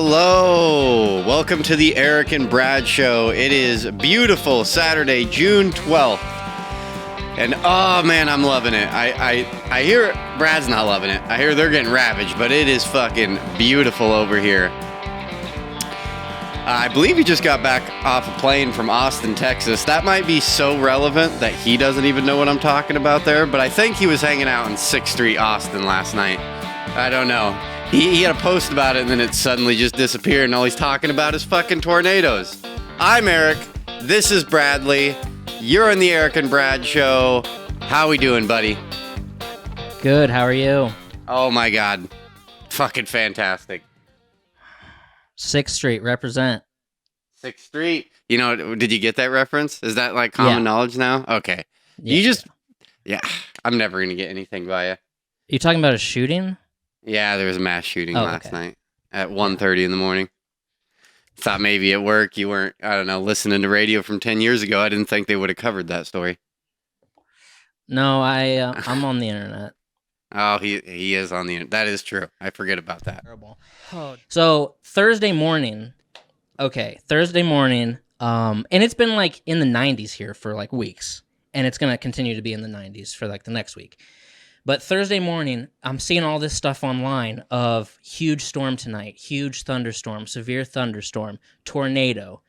Hello! Welcome to the Erick and Brad Show. It is beautiful Saturday, June 12th. And oh man, I'm loving it. I hear Brad's not loving it. I hear they're getting ravaged, but it is fucking beautiful over here. I believe he just got back off a plane from Austin, Texas. That might be so relevant that he doesn't even know what I'm talking about there, but I think he was hanging out in 6th Street, Austin last night. I don't know. He had a post about it and then it suddenly just disappeared and all he's talking about is fucking tornadoes. I'm Eric. This is Bradley. You're on the Erick and Brad Show. How we doing, buddy? Good. How are you? Oh my God. Fucking fantastic. 6th Street, represent. 6th Street. You know, did you get that reference? Is that like common knowledge now? Okay. Yeah, I'm never going to get anything by you. You talking about a shooting? Yeah, there was a mass shooting last night at 1:30 in the morning. Thought maybe at work you weren't, I don't know, listening to radio from 10 years ago. I didn't think they would have covered that story. No, I'm on the internet. Oh, he is on the internet. That is true. I forget about that. Terrible. So Thursday morning, and it's been like in the 90s here for like weeks, and it's going to continue to be in the 90s for like the next week. But Thursday morning, I'm seeing all this stuff online of huge storm tonight, huge thunderstorm, severe thunderstorm, tornado.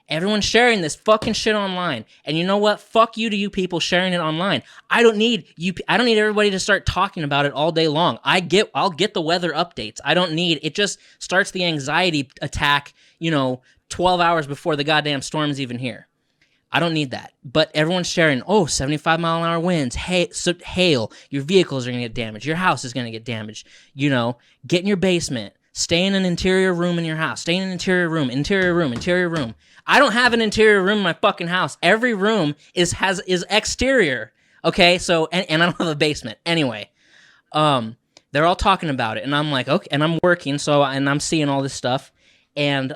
Everyone's sharing this fucking shit online. And you know what? Fuck you to you people sharing it online. I don't need everybody to start talking about it all day long. I'll get the weather updates. I don't need it. Just starts the anxiety attack, 12 hours before the goddamn storm's even here. I don't need that. But everyone's sharing, 75-mile-an-hour winds, hail, your vehicles are going to get damaged, your house is going to get damaged, get in your basement, stay in an interior room in your house, stay in an interior room. I don't have an interior room in my fucking house. Every room is exterior, okay? So, and I don't have a basement. Anyway, they're all talking about it, and I'm like, okay, and I'm working, and I'm seeing all this stuff, and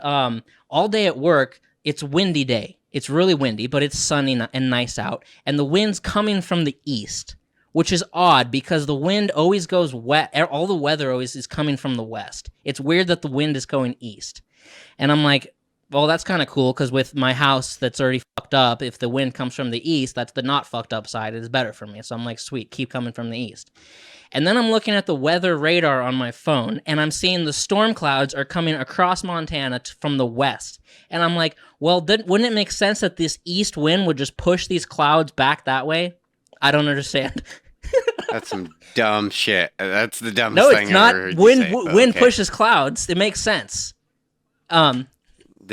all day at work, it's windy day. It's really windy, but it's sunny and nice out. And the wind's coming from the east, which is odd because the wind always goes west. All the weather always is coming from the west. It's weird that the wind is going east. And I'm like, well, that's kind of cool because with my house that's already fucked up, if the wind comes from the east, that's the not fucked up side. It's better for me. So I'm like, sweet, keep coming from the east. And then I'm looking at the weather radar on my phone, and I'm seeing the storm clouds are coming across Montana from the west. And I'm like, well, wouldn't it make sense that this east wind would just push these clouds back that way? I don't understand. That's some dumb shit. That's the dumbest thing I've ever heard you say. Wind pushes clouds. It makes sense. The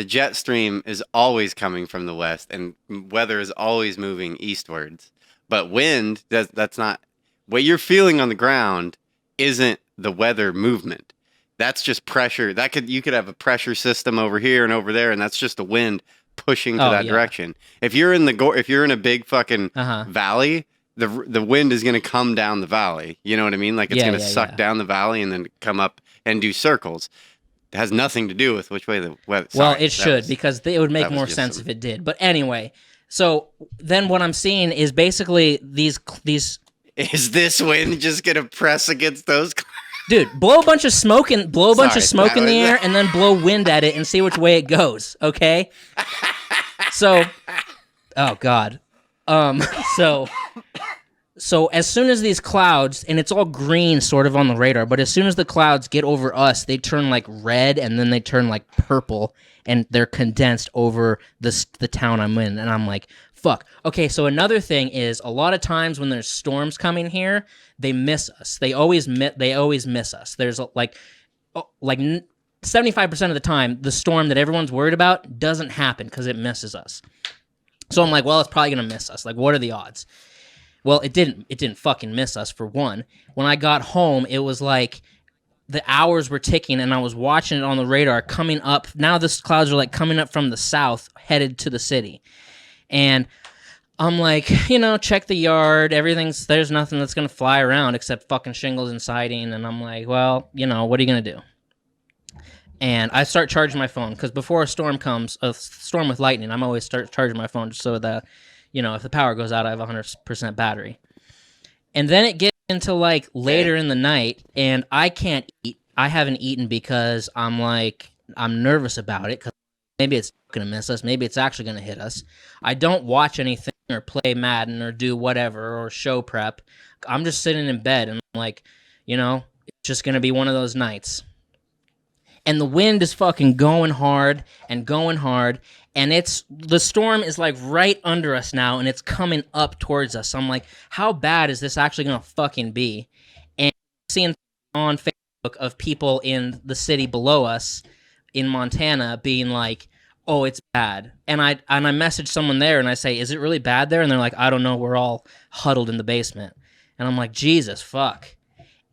jet stream is always coming from the west, and weather is always moving eastwards. But wind, that's not... What you're feeling on the ground isn't the weather movement. That's just pressure. You could have a pressure system over here and over there, and that's just the wind pushing to that direction. If you're in a big fucking valley, the wind is going to come down the valley. You know what I mean? Like it's going to suck down the valley and then come up and do circles. It has nothing to do with which way the weather. Well, it should because it would make more sense if it did. But anyway, so then what I'm seeing is basically these. Is this wind just gonna press against those? Dude, blow a bunch of smoke in the air and then blow wind at it and see which way it goes. Okay. So, oh God. So as soon as these clouds, and it's all green sort of on the radar, but as soon as the clouds get over us, they turn like red and then they turn like purple and they're condensed over the town I'm in. And I'm like, fuck. Okay, so another thing is a lot of times when there's storms coming here, they miss us. They always miss us. There's like 75% of the time, the storm that everyone's worried about doesn't happen because it misses us. So I'm like, well, it's probably going to miss us. Like, what are the odds? Well, it didn't fucking miss us, for one. When I got home, it was like the hours were ticking, and I was watching it on the radar coming up. Now the clouds are like coming up from the south, headed to the city. And I'm like, check the yard. There's nothing that's going to fly around except fucking shingles and siding. And I'm like, well, what are you going to do? And I start charging my phone because before a storm comes, a storm with lightning, I'm always start charging my phone just so that, if the power goes out, I have 100% battery. And then it gets into like later in the night, and I can't eat. I haven't eaten because I'm nervous about it because maybe it's going to miss us. Maybe it's actually going to hit us. I don't watch anything or play Madden or do whatever or show prep. I'm just sitting in bed and I'm like, it's just going to be one of those nights. And the wind is fucking going hard. And the storm is like right under us now and it's coming up towards us. So I'm like, how bad is this actually going to fucking be? And seeing on Facebook of people in the city below us in Montana being like, oh, it's bad. And I message someone there and I say, is it really bad there? And they're like, I don't know, we're all huddled in the basement. And I'm like, Jesus, fuck.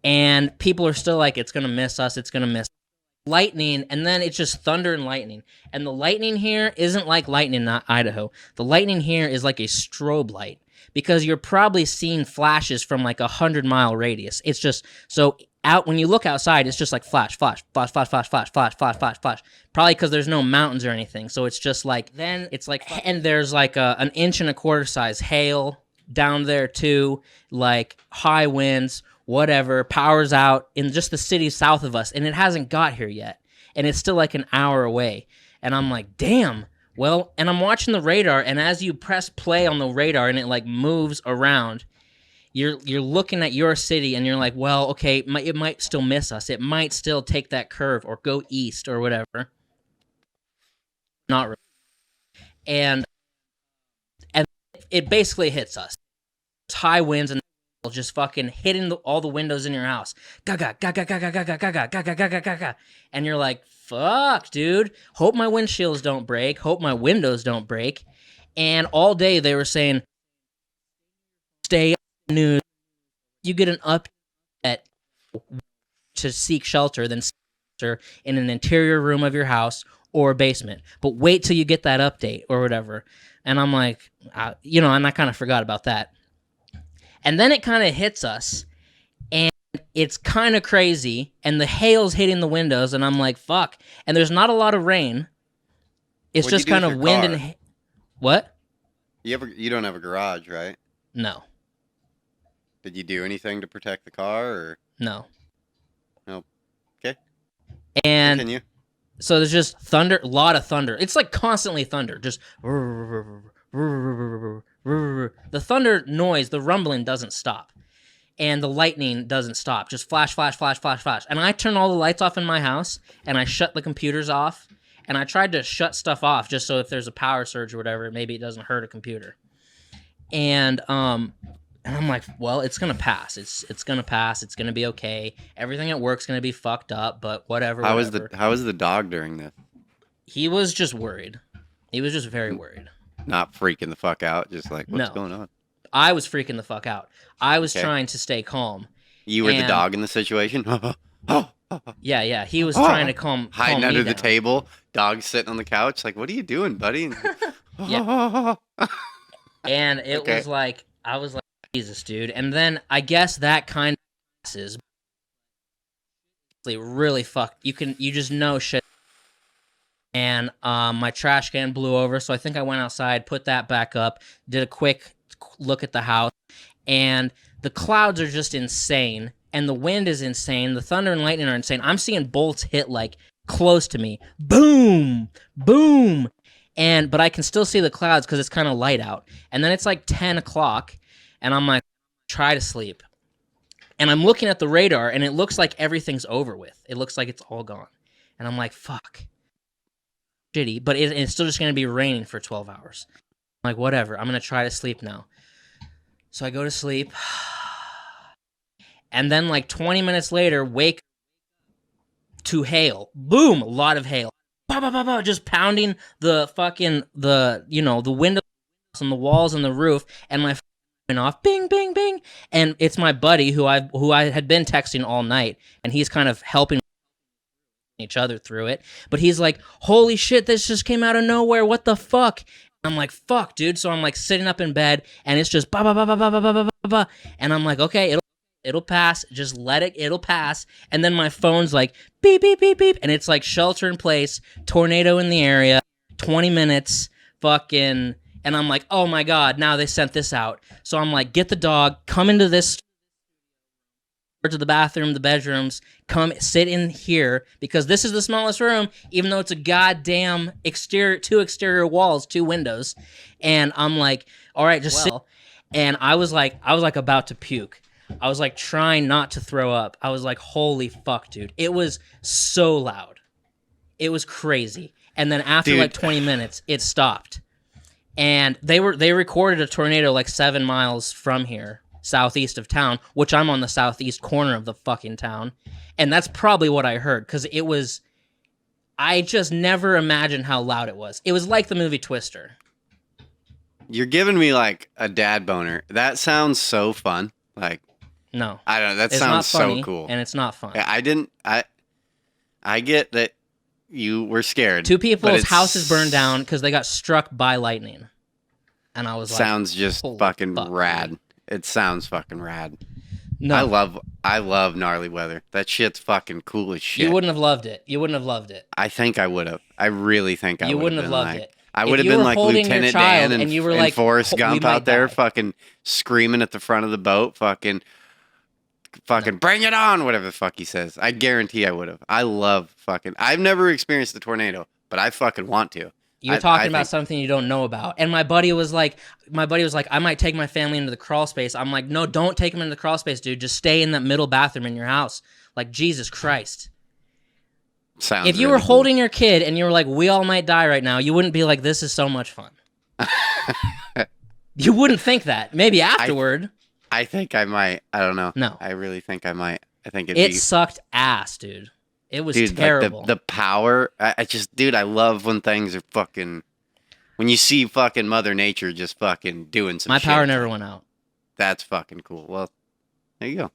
And people are still like, it's going to miss us, it's going to miss lightning, and then it's just thunder and lightning. And the lightning here isn't like lightning in Idaho. The lightning here is like a strobe light because you're probably seeing flashes from like 100-mile radius. It's just so out when you look outside, it's just like flash, flash, flash, flash, flash, flash, flash, flash, flash, flash. Probably because there's no mountains or anything. So it's just like then it's like, and there's like an inch and a quarter size hail down there too, like high winds. Whatever, power's out in just the city south of us, and it hasn't got here yet, and it's still like an hour away, and I'm like, damn, well, and I'm watching the radar, and as you press play on the radar, and it like moves around, you're looking at your city, and you're like, well, okay, it might still miss us, it might still take that curve, or go east, or whatever, not really, and it basically hits us, it's high winds, and just fucking hitting all the windows in your house. Gaga, gaga, gaga, gaga, gaga, gaga, gaga, gaga. And you're like, fuck, dude. Hope my windshields don't break. Hope my windows don't break. And all day they were saying, stay up in the news. You get an update to seek shelter, then shelter in an interior room of your house or basement. But wait till you get that update or whatever. And I'm like, and I kind of forgot about that. And then it kind of hits us, and it's kind of crazy, and the hail's hitting the windows, and I'm like, fuck. And there's not a lot of rain. It's just kind of wind and... What? You don't have a garage, right? No. Did you do anything to protect the car, or... No. No. Okay. And... Continue. So there's just thunder, a lot of thunder. It's like constantly thunder, just... The thunder noise, the rumbling doesn't stop. And the lightning doesn't stop. Just flash, flash, flash, flash, flash. And I turn all the lights off in my house, and I shut the computers off. And I tried to shut stuff off just so if there's a power surge or whatever, maybe it doesn't hurt a computer. And I'm like, well, it's going to pass. It's going to pass. It's going to be okay. Everything at work's going to be fucked up, but whatever. How was the dog during this? He was just worried. He was just very worried. Not freaking the fuck out, just like, what's going on? I was freaking the fuck out. I was trying to stay calm. You were the dog in the situation? Yeah. He was trying to calm hiding me under down. the table, dog sitting on the couch, like, what are you doing, buddy? Yeah. And it was like, I was like, Jesus, dude. And then I guess that kind of passes. Really fucked. You just know shit. And my trash can blew over, so I think I went outside, put that back up, did a quick look at the house, and the clouds are just insane, and the wind is insane, the thunder and lightning are insane. I'm seeing bolts hit, like, close to me. Boom! Boom! But I can still see the clouds because it's kind of light out. And then it's like 10 o'clock, and I'm like, try to sleep. And I'm looking at the radar, and it looks like everything's over with. It looks like it's all gone. And I'm like, fuck. Shitty, but it's still just going to be raining for 12 hours. I'm like, whatever, I'm going to try to sleep now. So I go to sleep. And then like 20 minutes later, wake to hail. Boom, a lot of hail. Bah, bah, bah, bah, just pounding the fucking, the windows and the walls and the roof. And my phone went off, bing, bing, bing. And it's my buddy who I had been texting all night. And he's kind of helping each other through it, but he's like, holy shit, this just came out of nowhere, what the fuck? And I'm like, fuck, dude. So I'm like sitting up in bed, and it's just ba ba ba ba ba ba ba ba ba, and I'm like, okay, it'll pass, just let it'll pass. And then my phone's like beep beep beep beep, and it's like shelter in place, tornado in the area, 20 minutes, fucking. And I'm like, oh my god, now they sent this out. So I'm like, get the dog, come into this to the bathroom, the bedrooms, come sit in here because this is the smallest room, even though it's a goddamn two exterior walls, 2 windows. And I'm like, all right, just sit. And I was like about to puke. I was like trying not to throw up. I was like, holy fuck, dude. It was so loud. It was crazy. And then after like 20 minutes, it stopped. And they recorded a tornado like 7 miles from here, southeast of town, which I'm on the southeast corner of the fucking town. And that's probably what I heard, because I just never imagined how loud it was. It was like the movie Twister. You're giving me like a dad boner. That sounds so fun. Like, no, I don't know. That it's sounds not funny, so cool. And it's not fun. I get that you were scared. 2 people's houses burned down because they got struck by lightning. And I was like, sounds just fucking rad. Dude. It sounds fucking rad. No. I love gnarly weather. That shit's fucking cool as shit. You wouldn't have loved it. You wouldn't have loved it. I think I would have. I really think I would have. You wouldn't have loved it. I would have been like Lieutenant Dan and you were like, Forrest Gump out there fucking screaming at the front of the boat, fucking bring it on, whatever the fuck he says. I guarantee I would have. I love I've never experienced a tornado, but I fucking want to. You're talking about something you don't know about. And my buddy was like, I might take my family into the crawl space. I'm like, no, don't take them into the crawl space, dude. Just stay in that middle bathroom in your house. Like, Jesus Christ. Sounds if you were holding your kid and you were like, we all might die right now, you wouldn't be like, this is so much fun. You wouldn't think that. Maybe afterward. I think I might. I don't know. No. I really think I might. I think it sucked ass, dude. It was terrible. Like the power. I love when things are fucking. When you see fucking Mother Nature just fucking doing some shit. My power never went out. That's fucking cool. Well, there you go.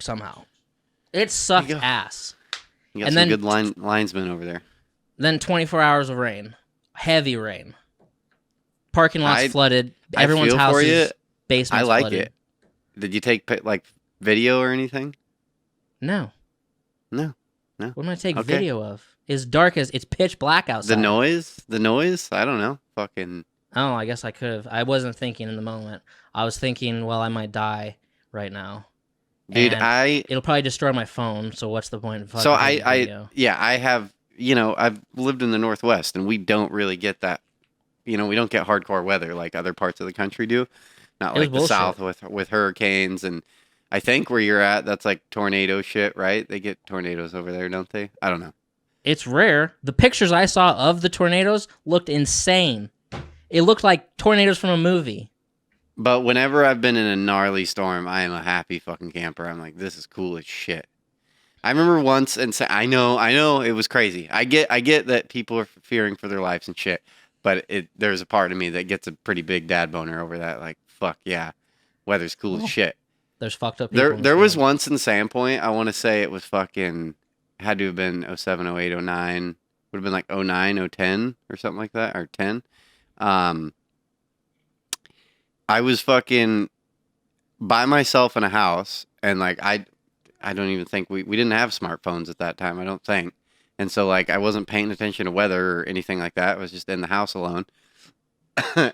Somehow. It sucked ass. You got some good linesmen over there. Then 24 hours of rain. Heavy rain. Parking lots flooded. Everyone's houses, basements I like flooded. it. Did you take like video or anything? No. What am I take video of? It's dark as it's pitch black outside. The noise. I don't know. Fucking. Oh, I guess I could have. I wasn't thinking in the moment. I was thinking, well, I might die right now. Dude, it'll probably destroy my phone. So what's the point? So I have. I've lived in the Northwest, and we don't really get that. We don't get hardcore weather like other parts of the country do. Not like the South with hurricanes, and I think where you're at, that's like tornado shit, right? They get tornadoes over there, don't they? I don't know. It's rare. The pictures I saw of the tornadoes looked insane. It looked like tornadoes from a movie. But whenever I've been in a gnarly storm, I am a happy fucking camper. I'm like, this is cool as shit. I remember once, and I know, it was crazy. I get that people are fearing for their lives and shit, but there's a part of me that gets a pretty big dad boner over that. Like, fuck yeah, weather's cool as shit. There's fucked up people. There was once in Sandpoint, I want to say it was fucking, had to have been 07, 08, 09. Would have been like 09, 010 or something like that, or 10. I was fucking by myself in a house, and like I don't even think we didn't have smartphones at that time, I don't think. And so like I wasn't paying attention to weather or anything like that. I was just in the house alone.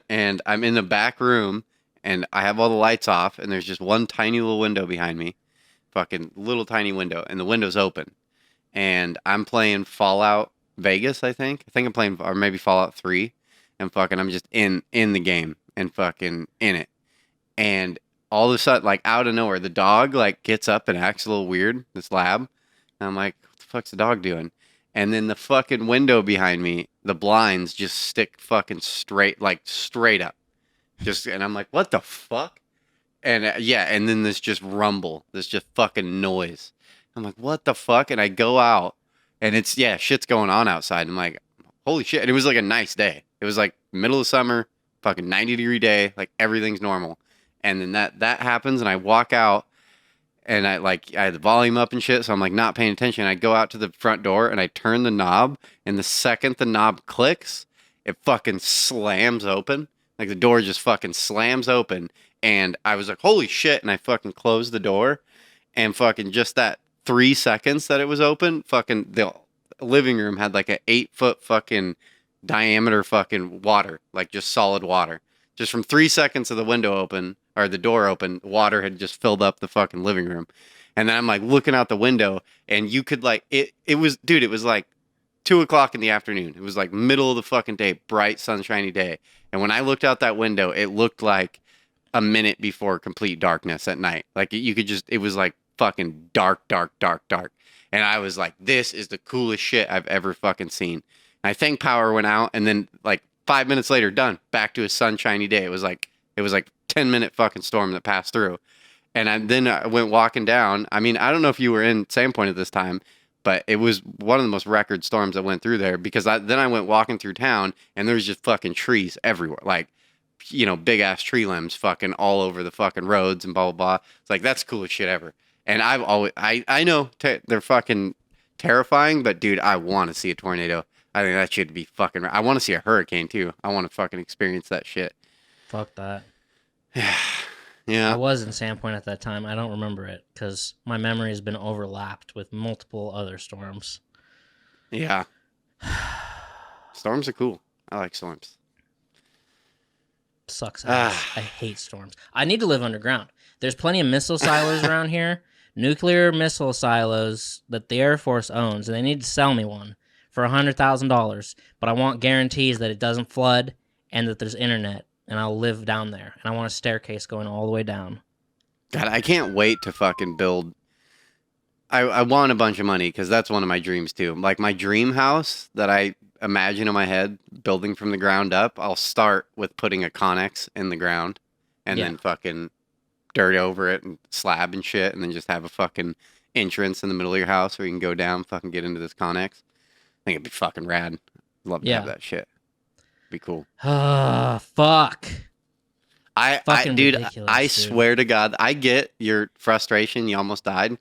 And I'm in the back room, and I have all the lights off, and there's just one tiny little window behind me. Fucking little tiny window, and the window's open. And I'm playing Fallout Vegas, I think. I think I'm playing, or maybe Fallout 3. And fucking I'm just in the game and fucking in it. And all of a sudden, like out of nowhere, the dog like gets up and acts a little weird, this lab. And I'm like, what the fuck's the dog doing? And then the fucking window behind me, the blinds just stick fucking straight up. And I'm like, what the fuck? And and then this just rumble, this just fucking noise. I'm like, what the fuck? And I go out, and it's, shit's going on outside. I'm like, holy shit. And it was like a nice day. It was like middle of summer, fucking 90-degree day, like everything's normal. And then that happens, and I walk out, and I had the volume up and shit, so I'm like not paying attention. I go out to the front door, and I turn the knob, and the second the knob clicks, it fucking slams open. Like the door just fucking slams open, and I was like, holy shit, and I fucking closed the door, and fucking just that 3 seconds that it was open, fucking the living room had like an 8-foot fucking diameter fucking water, like just solid water. Just from 3 seconds of the window open, or the door open, water had just filled up the fucking living room. And then I'm like looking out the window, and you could like it was like 2 o'clock in the afternoon. It was like middle of the fucking day, bright sunshiny day. And when I looked out that window, it looked like a minute before complete darkness at night. Like you could just, it was like fucking dark. And I was like, this is the coolest shit I've ever fucking seen. And I think power went out, and then like 5 minutes later, done. Back to a sunshiny day. It was like 10-minute fucking storm that passed through. And then I went walking down. I mean, I don't know if you were in Sandpoint at this time, but it was one of the most record storms that went through there, because then I went walking through town, and there's just fucking trees everywhere. Like, you know, big ass tree limbs fucking all over the fucking roads and blah, blah, blah. It's like, that's the coolest shit ever. And I know they're fucking terrifying, but dude, I want to see a tornado. I think that should be fucking, I want to see a hurricane too. I want to fucking experience that shit. Fuck that. Yeah. I was in Sandpoint at that time. I don't remember it because my memory has been overlapped with multiple other storms. Yeah. Storms are cool. I like storms. Sucks ass. I hate storms. I need to live underground. There's plenty of missile silos around here, nuclear missile silos that the Air Force owns, and they need to sell me one for $100,000. But I want guarantees that it doesn't flood and that there's internet, and I'll live down there. And I want a staircase going all the way down. God, I can't wait to fucking build. I want a bunch of money because that's one of my dreams too. Like my dream house that I imagine in my head, building from the ground up, I'll start with putting a Connex in the ground and then fucking dirt over it and slab and shit, and then just have a fucking entrance in the middle of your house where you can go down, fucking get into this Connex. I think it'd be fucking rad. Love to have that shit. Be cool. Ah, fuck. Dude, I swear to God, I get your frustration. You almost died.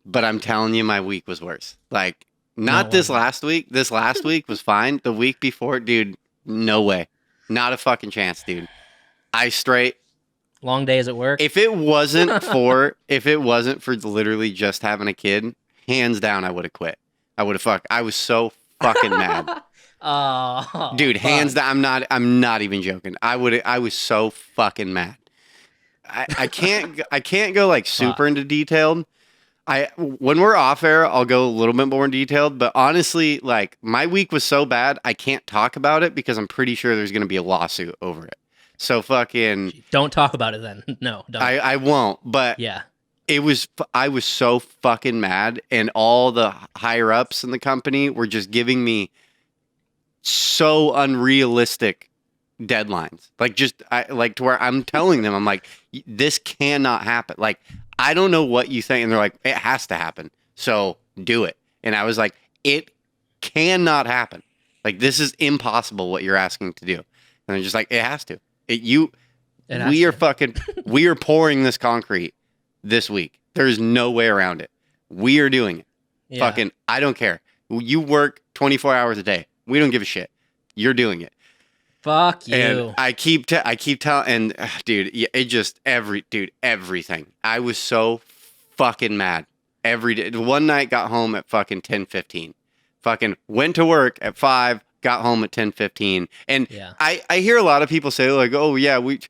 But I'm telling you, my week was worse. Like, not this last week. This last week was fine. The week before, dude, no way. Not a fucking chance, dude. Long days at work. If it wasn't for literally just having a kid, hands down, I would have quit. I was so fucking mad. Oh, dude, hands down. I'm not even joking. I was so fucking mad. I can't go like super into detailed. When we're off air, I'll go a little bit more detailed, but honestly, like my week was so bad, I can't talk about it because I'm pretty sure there's going to be a lawsuit over it. So fucking don't talk about it then. No, don't. I won't, but yeah. I was so fucking mad, and all the higher ups in the company were just giving me so unrealistic deadlines. Like to where I'm telling them, I'm like, this cannot happen. Like, I don't know what you think. And they're like, it has to happen. So do it. And I was like, it cannot happen. Like, this is impossible what you're asking to do. And they're just like, it has to. We are pouring this concrete this week. There's no way around it. We are doing it. Yeah. Fucking, I don't care. You work 24 hours a day. We don't give a shit. You're doing it. Fuck you. And I keep telling, and dude, it just everything. I was so fucking mad every day. One night, got home at fucking 10:15. Fucking went to work at 5, got home at 10:15. And I hear a lot of people say like, oh yeah, we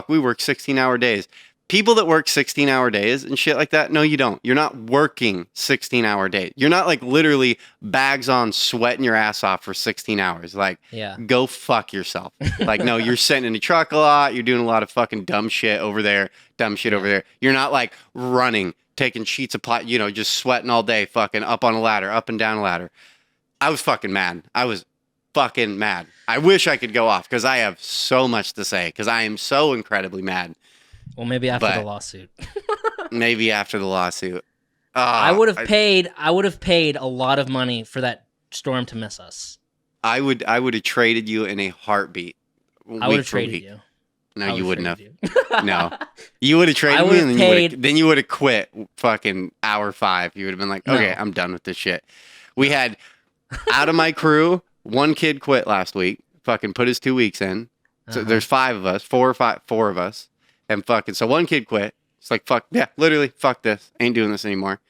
work 16-hour days. People that work 16-hour days and shit like that, no, you don't. You're not working 16-hour days. You're not like literally bags on, sweating your ass off for 16 hours. Like, go fuck yourself. Like, no, you're sitting in the truck a lot. You're doing a lot of fucking dumb shit over there. Over there. You're not like running, taking sheets of pot, just sweating all day, fucking up on a ladder, up and down a ladder. I was fucking mad. I wish I could go off because I have so much to say because I am so incredibly mad. Well, maybe after the lawsuit. Maybe after the lawsuit. I would have paid a lot of money for that storm to miss us. I would have traded you in a heartbeat. I would have traded you. No, you wouldn't have. No, you would have traded me, and then you would have quit. Fucking hour 5, you would have been like, okay, I'm done with this shit. We had out of my crew, one kid quit last week. Fucking put his 2 weeks in. So there's 5 of us, 4 of us. And fucking, so one kid quit. It's like, fuck, yeah, literally, fuck this. Ain't doing this anymore.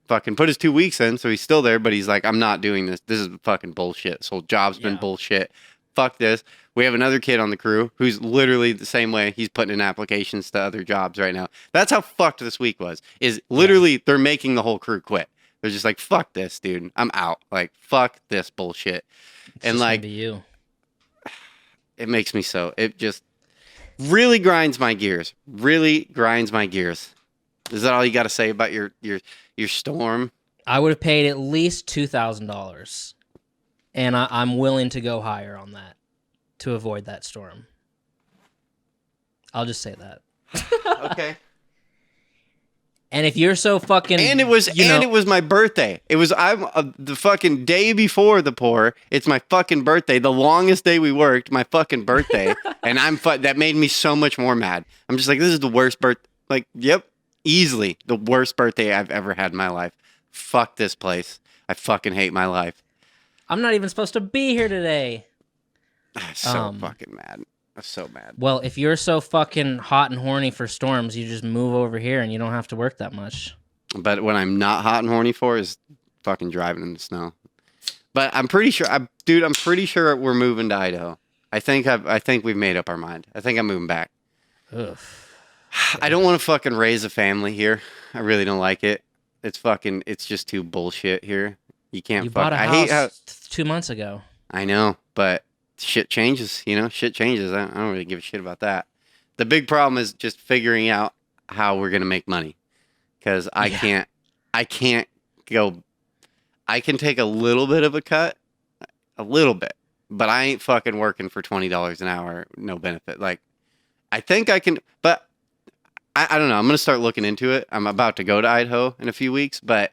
Fucking put his 2 weeks in, so he's still there, but he's like, I'm not doing this. This is fucking bullshit. This whole job's been bullshit. Fuck this. We have another kid on the crew who's literally the same way. He's putting in applications to other jobs right now. That's how fucked this week was. Is literally they're making the whole crew quit. They're just like, fuck this, dude. I'm out. Like, fuck this bullshit. It's and just like, gonna be you. it makes me so. It just really grinds my gears. Really grinds my gears. Is that all you got to say about your storm? I would have paid at least $2,000, and I'm willing to go higher on that to avoid that storm. I'll just say that. Okay. And if you're so fucking, And it was my birthday. I'm the fucking day before the pour. It's my fucking birthday, the longest day we worked. My fucking birthday, and that made me so much more mad. I'm just like, this is the worst birth. Like, yep, easily the worst birthday I've ever had in my life. Fuck this place. I fucking hate my life. I'm not even supposed to be here today. I'm so fucking mad. I'm so mad. Well, if you're so fucking hot and horny for storms, you just move over here and you don't have to work that much. But what I'm not hot and horny for is fucking driving in the snow. But I'm pretty sure, I'm pretty sure we're moving to Idaho. I think we've made up our mind. I think I'm moving back. Ugh. I don't want to fucking raise a family here. I really don't like it. It's just too bullshit here. You can't. You bought a house 2 months ago. I know, but shit changes. Shit changes. I don't really give a shit about that. The big problem is just figuring out how we're gonna make money, because I can't go. I can take a little bit of a cut, a little bit, but I ain't fucking working for $20 an hour, no benefit. Like, I think I can, but I don't know. I'm gonna start looking into it. I'm about to go to Idaho in a few weeks, but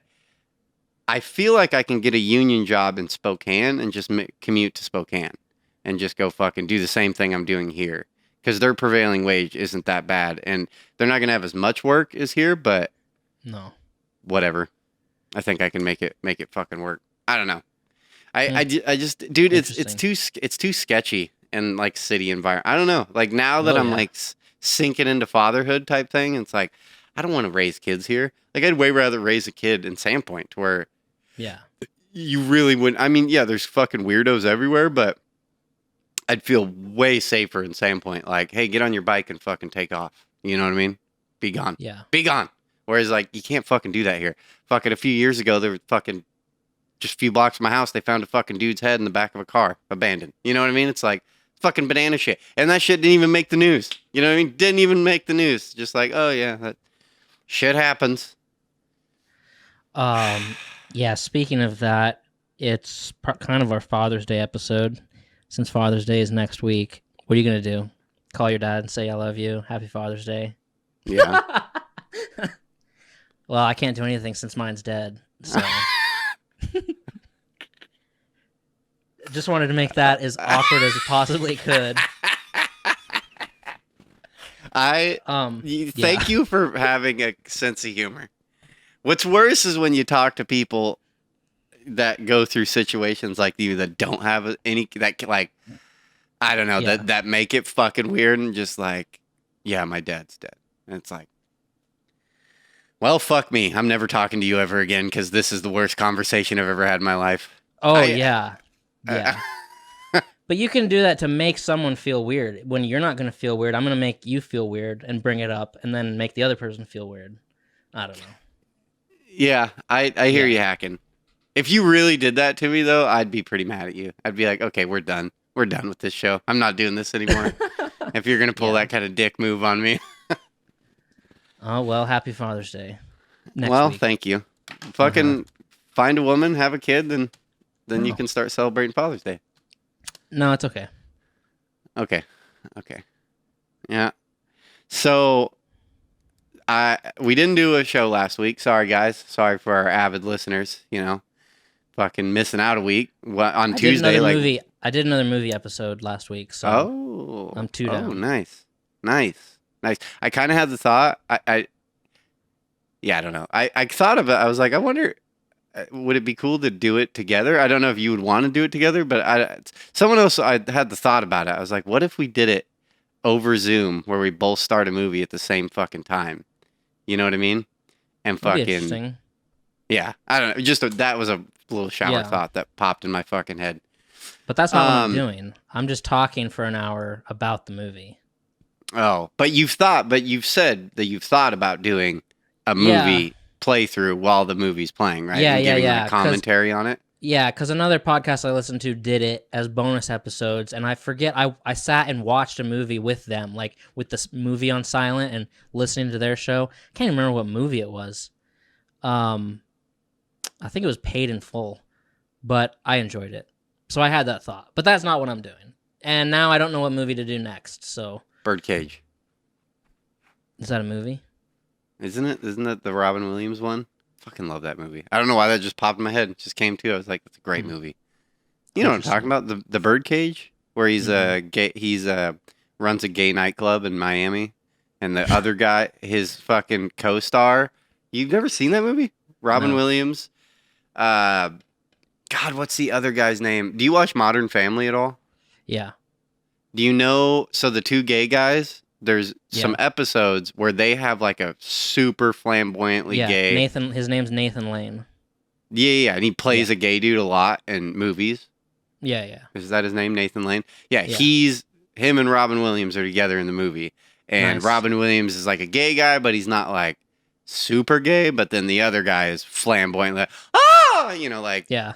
I feel like I can get a union job in Spokane and just commute to Spokane and just go fucking do the same thing I'm doing here, because their prevailing wage isn't that bad, and they're not gonna have as much work as here, but no, whatever. I think I can make it fucking work. I don't know. I just, dude, it's too sketchy and like city environment. I don't know. Like, now that I'm like sinking into fatherhood type thing, it's like, I don't want to raise kids here. Like, I'd way rather raise a kid in Sandpoint, to where you really wouldn't. I mean, yeah, there's fucking weirdos everywhere, but I'd feel way safer in Sandpoint. Like, hey, get on your bike and fucking take off. You know what I mean? Be gone. Yeah. Be gone. Whereas, like, you can't fucking do that here. Fucking a few years ago, there was fucking just a few blocks from my house, they found a fucking dude's head in the back of a car, abandoned. You know what I mean? It's like fucking banana shit. And that shit didn't even make the news. You know what I mean? Didn't even make the news. Just like, oh yeah, that shit happens. Yeah, speaking of that, it's kind of our Father's Day episode. Since Father's Day is next week, what are you going to do? Call your dad and say, I love you. Happy Father's Day. Yeah. Well, I can't do anything since mine's dead. So just wanted to make that as awkward as it possibly could. Thank you for having a sense of humor. What's worse is when you talk to people that go through situations like you that don't have any, that, like, I don't know, that make it fucking weird, and just like, yeah, my dad's dead. And it's like, well, fuck me. I'm never talking to you ever again, because this is the worst conversation I've ever had in my life. Oh, yeah. Yeah. But you can do that to make someone feel weird. When you're not going to feel weird, I'm going to make you feel weird and bring it up, and then make the other person feel weird. I don't know. Yeah, I hear you hacking. If you really did that to me, though, I'd be pretty mad at you. I'd be like, okay, we're done. We're done with this show. I'm not doing this anymore. If you're going to pull that kind of dick move on me. Oh, well, happy Father's Day. Next week. Thank you. Fucking find a woman, have a kid, and then you can start celebrating Father's Day. No, it's okay. Okay. Yeah. So, we didn't do a show last week. Sorry, guys. Sorry for our avid listeners. Fucking missing out a week. On Tuesday, I did another movie episode last week, so I'm 2 down. Oh, nice. I kind of had the thought. I don't know. I thought of it. I was like, I wonder, would it be cool to do it together? I don't know if you would want to do it together, but someone else, I had the thought about it. I was like, what if we did it over Zoom, where we both start a movie at the same fucking time? You know what I mean? And That'd be interesting. Yeah, I don't know. Just that was a little shower thought that popped in my fucking head. But that's not what I'm doing. I'm just talking for an hour about the movie. Oh, but you've said that you've thought about doing a movie playthrough while the movie's playing, right? Yeah, and giving yeah. like commentary on it. Yeah, because another podcast I listened to did it as bonus episodes, and I forget, I sat and watched a movie with them, like with this movie on silent and listening to their show. I can't remember what movie it was. I think it was Paid in Full, but I enjoyed it. So I had that thought, but that's not what I'm doing. And now I don't know what movie to do next, so... Birdcage. Is that a movie? Isn't it? Isn't that the Robin Williams one? Fucking love that movie. I don't know why that just popped in my head. It just came to. I was like, that's a great movie. You know what I'm talking about? The Birdcage, where he's gay. He's runs a gay nightclub in Miami, and the other guy, his fucking co-star. You've never seen that movie? Robin Williams. God, what's the other guy's name? Do you watch Modern Family at all? Yeah. Do you know? So the two gay guys. There's some episodes where they have like a super flamboyantly gay. Nathan. His name's Nathan Lane. Yeah, and he plays a gay dude a lot in movies. Yeah. Is that his name, Nathan Lane? Yeah, him and Robin Williams are together in the movie, and Robin Williams is like a gay guy, but he's not like super gay. But then the other guy is flamboyant, like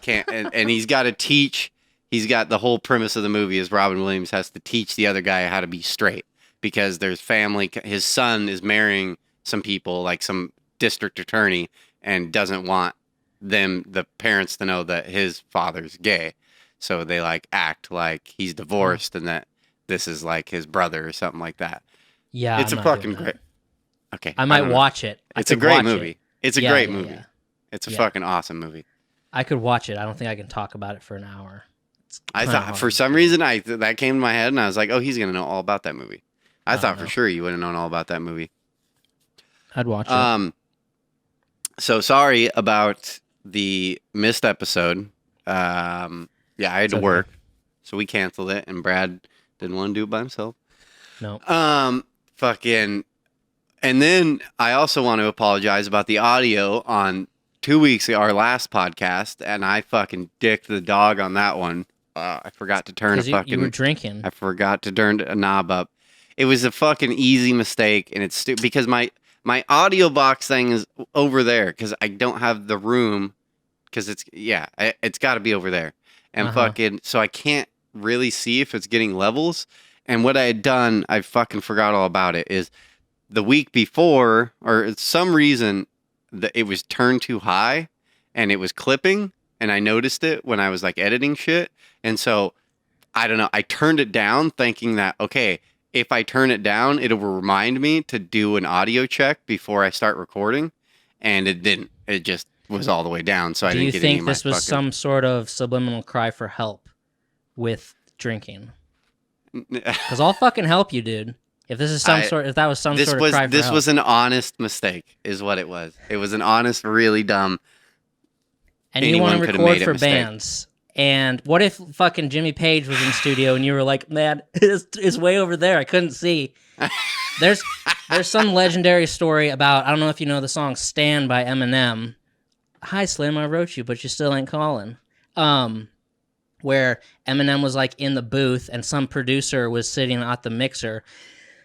can't, and he's got to teach. He's got the whole premise of the movie is Robin Williams has to teach the other guy how to be straight. Because there's family, his son is marrying some people, like some district attorney, and doesn't want the parents to know that his father's gay. So they like act like he's divorced and that this is like his brother or something like that. Yeah, it's a fucking great. Okay, I might watch it. It's a great movie. It's a great movie. Yeah. It's a fucking awesome movie. I could watch it. I don't think I can talk about it for an hour. I thought for some reason that came to my head and I was like, oh, he's gonna know all about that movie. I thought for sure you would have known all about that movie. I'd watch it. So sorry about the missed episode. I had to work, so we canceled it, and Brad didn't want to do it by himself. No. And then I also want to apologize about the audio on 2 weeks ago, our last podcast, and I fucking dicked the dog on that one. I forgot to turn you were drinking. I forgot to turn a knob up. It was a fucking easy mistake, and it's stupid because my audio box thing is over there because I don't have the room because it's got to be over there, and so I can't really see if it's getting levels. And what I had done, I fucking forgot all about it. Is the week before, or some reason, it was turned too high, and it was clipping, and I noticed it when I was like editing shit, and so I don't know. I turned it down, thinking that okay. If I turn it down, it will remind me to do an audio check before I start recording, and it didn't. It just was all the way down, so I didn't get any of my Do you think this was some sort of subliminal cry for help with drinking? Because I'll fucking help you, dude. If this is if that was some sort of cry for help. This was an honest mistake, is what it was. It was an honest, really dumb. And you want to record for bands. And what if fucking Jimmy Page was in studio and you were like, man, it's way over there. I couldn't see. There's some legendary story about, I don't know if you know the song Stand by Eminem. Hi, Slim, I wrote you, but you still ain't calling. Where Eminem was like in the booth and some producer was sitting at the mixer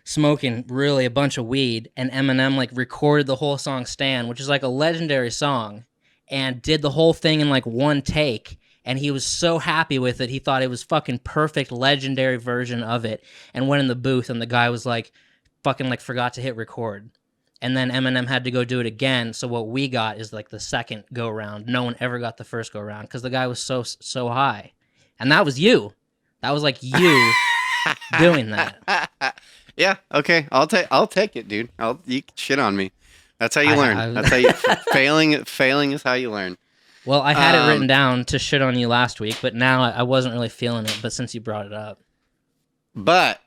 smoking really a bunch of weed. And Eminem like recorded the whole song Stand, which is like a legendary song, and did the whole thing in like one take. And he was so happy with it, he thought it was fucking perfect, legendary version of it, and went in the booth, and the guy was like, fucking like forgot to hit record. And then Eminem had to go do it again, so what we got is like the second go-round. No one ever got the first go-round, because the guy was so high. And that was you. That was like you doing that. Yeah, okay, I'll take it, dude. You can shit on me. That's how you learn. That's how you, failing is how you learn. Well, I had it written down to shit on you last week, but now I wasn't really feeling it, but since you brought it up. But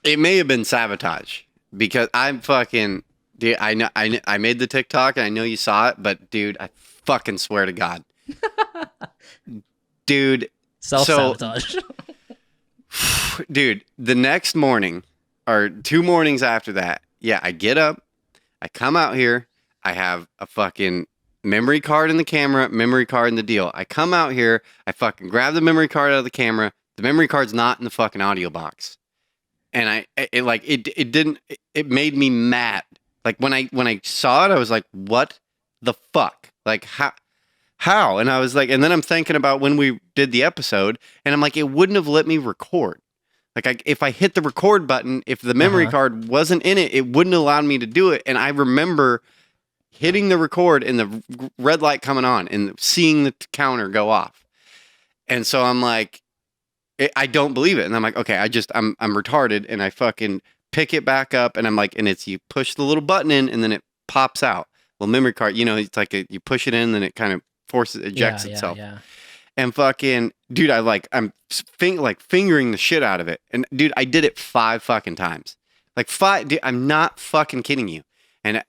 it may have been sabotage, because I'm fucking... Dude, I know I made the TikTok, and I know you saw it, but dude, I fucking swear to God. Dude. Self-sabotage. Dude, the next morning, or 2 mornings after that, I get up, I come out here, I have a fucking memory card in the camera, memory card in the deal. I come out here, I fucking grab the memory card out of the camera. The memory card's not in the fucking audio box. And it made me mad. Like when I saw it, I was like, what the fuck? Like how? And I was like, and then I'm thinking about when we did the episode, and I'm like, it wouldn't have let me record. Like if I hit the record button, if the memory card wasn't in it, it wouldn't allow me to do it. And I remember hitting the record and the red light coming on and seeing the counter go off. And so I'm like, I don't believe it. And I'm like, okay, I'm retarded. And I fucking pick it back up, and I'm like, and it's, you push the little button in and then it pops out. Well, memory card, it's like you push it in, and then it kind of ejects itself. Yeah. And fucking, dude, I'm fingering the shit out of it. And dude, I did it 5 fucking times. Like 5, dude, I'm not fucking kidding you. And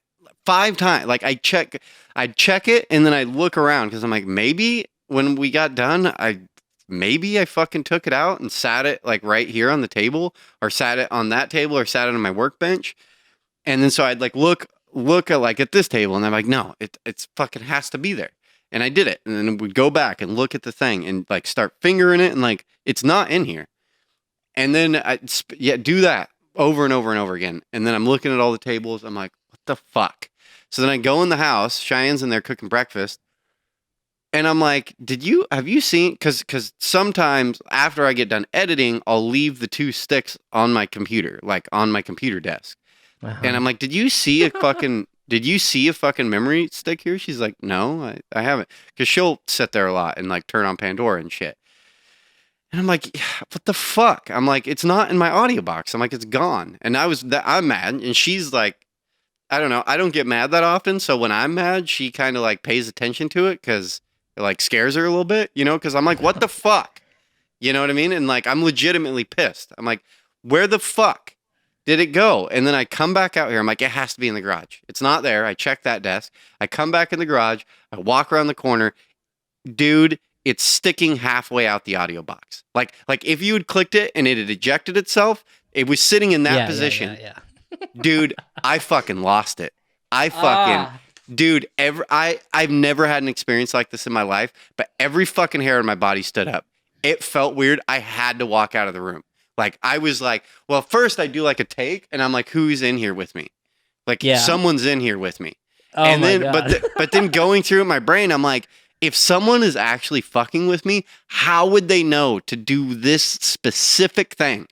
5 times, like I'd check it, and then I look around, because I'm like, maybe when we got done, I fucking took it out and sat it like right here on the table, or sat it on that table, or sat it on my workbench. And then so I'd like look at this table, and I'm like, no, it's fucking has to be there. And I did it. And then we'd go back and look at the thing and like start fingering it, and like, it's not in here. And then do that over and over and over again. And then I'm looking at all the tables. I'm like, what the fuck? So then I go in the house, Cheyenne's in there cooking breakfast. And I'm like, have you seen, cause sometimes after I get done editing, I'll leave the 2 sticks on my computer, like on my computer desk. And I'm like, did you see a fucking memory stick here? She's like, no, I haven't. Cause she'll sit there a lot and like turn on Pandora and shit. And I'm like, what the fuck? I'm like, it's not in my audio box. I'm like, it's gone. And I'm mad. And she's like, I don't know. I don't get mad that often. So when I'm mad, she kind of like pays attention to it, cause it like scares her a little bit, cause I'm like, what the fuck? You know what I mean? And like, I'm legitimately pissed. I'm like, where the fuck did it go? And then I come back out here. I'm like, it has to be in the garage. It's not there. I check that desk. I come back in the garage. I walk around the corner. Dude, it's sticking halfway out the audio box. Like if you had clicked it and it had ejected itself, it was sitting in that position. Yeah. Dude, I fucking lost it. Dude, I've never had an experience like this in my life, but every fucking hair on my body stood up. It felt weird. I had to walk out of the room. Like, I was like, well, first I do like a take, and I'm like, who's in here with me? Like, someone's in here with me. Oh, and my then, God. but then going through my brain, I'm like, if someone is actually fucking with me, how would they know to do this specific thing?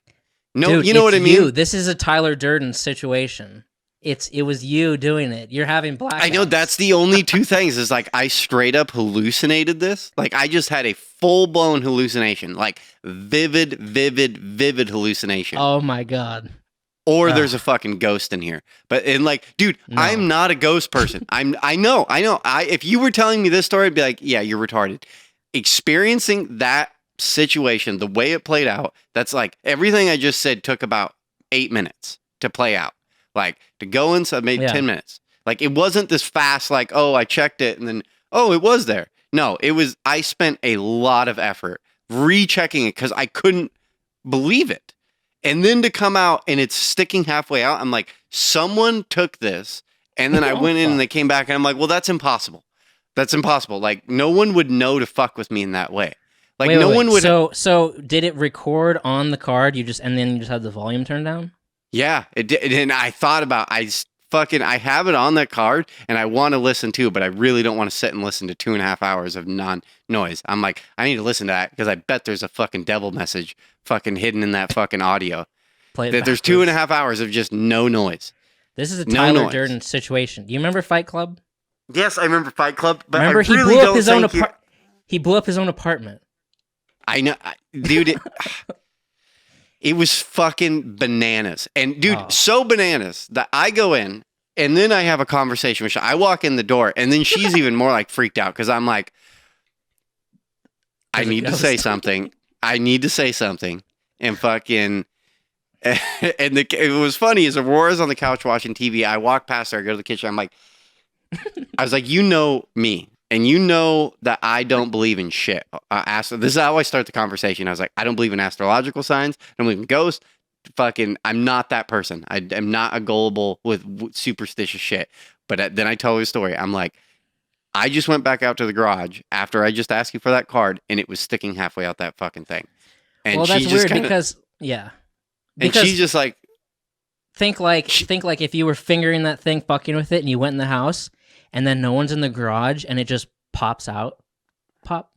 No, Dude, you know what I mean? This is a Tyler Durden situation. It was you doing it. You're having blackouts. I know, that's the only 2 things is like, I straight up hallucinated this. Like, I just had a full blown hallucination, like vivid hallucination. Oh my God. Or there's a fucking ghost in here. But like, dude, no. I'm not a ghost person. I know. If you were telling me this story, I'd be like, yeah, you're retarded. Experiencing that situation, the way it played out, that's like everything I just said took about 8 minutes to play out. Like, to go inside, maybe 10 minutes. Like, it wasn't this fast, like, oh, I checked it, and then, oh, it was there. No, I spent a lot of effort rechecking it, because I couldn't believe it. And then to come out, and it's sticking halfway out, I'm like, someone took this, and then I went in, and they came back, and I'm like, well, that's impossible. That's impossible. Like, no one would know to fuck with me in that way. Like, no one would. So did it record on the card, and then you just had the volume turned down? Yeah, it did. And I thought about, I have it on that card, and I want to listen to it, but I really don't want to sit and listen to 2.5 hours of non-noise. I'm like, I need to listen to that, because I bet there's a fucking devil message fucking hidden in that fucking audio. There's 2.5 hours of just no noise. This is a Tyler Durden situation. Do you remember Fight Club? Yes, I remember Fight Club, but remember, I really don't he blew up his own apartment. I know, dude. It was fucking bananas. And dude, so bananas that I go in, and then I have a conversation with her. I walk in the door, and then she's even more like freaked out, because I'm like, I need to say something. I need to say something. And fucking, and it was funny, is Aurora's on the couch watching TV. I walk past her, I go to the kitchen. I'm like, I was like, you know me. And you know that I don't believe in shit. This is how I start the conversation. I was like, I don't believe in astrological signs. I don't believe in ghosts. Fucking, I'm not that person. I'm not a gullible with superstitious shit. But then I tell her a story. I'm like, I just went back out to the garage after I just asked you for that card, and it was sticking halfway out that fucking thing. And well, that's she weird just kinda, because yeah, and because she's just like, think like if you were fingering that thing, fucking with it, and you went in the house, and then no one's in the garage, and it just pops out, pop.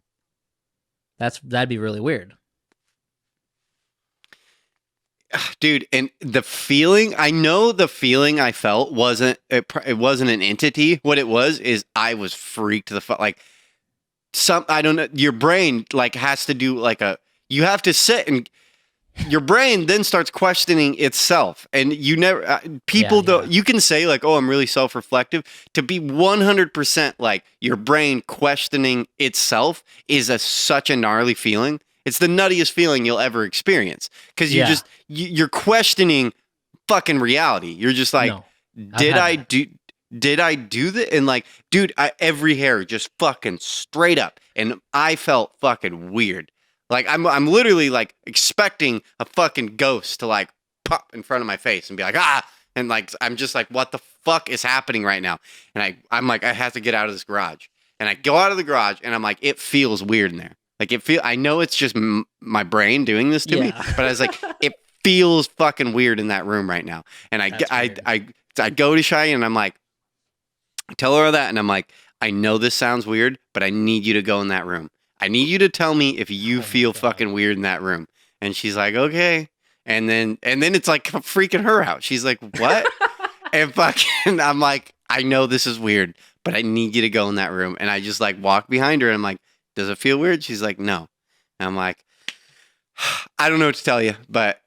That'd be really weird. dude, and the feeling, I know the feeling I felt it wasn't an entity. What it was is I was freaked the fuck, like, I don't know, your brain like has to do like you have to sit and your brain then starts questioning itself, and you never people don't. You can say like, oh, I'm really self-reflective. To be 100% like your brain questioning itself is such a gnarly feeling. It's the nuttiest feeling you'll ever experience, because you're questioning fucking reality. You're just like, No, did I do that? And like, dude, every hair just fucking straight up, and I felt fucking weird. Like I'm literally like expecting a fucking ghost to like pop in front of my face and be like, ah, and like I'm just like, what the fuck is happening right now? And I'm like, I have to get out of this garage, and I go out of the garage, and I'm like, it feels weird in there. Like I know it's just my brain doing this to me, but I was like, it feels fucking weird in that room right now. And I go to Cheyenne, and I'm like, I tell her that, and I'm like, I know this sounds weird, but I need you to go in that room. I need you to tell me if you feel fucking weird in that room. And she's like, okay. And then it's like freaking her out. She's like, what? And fucking, I'm like, I know this is weird, but I need you to go in that room. And I just like walk behind her, and I'm like, does it feel weird? She's like, no. And I'm like, I don't know what to tell you, but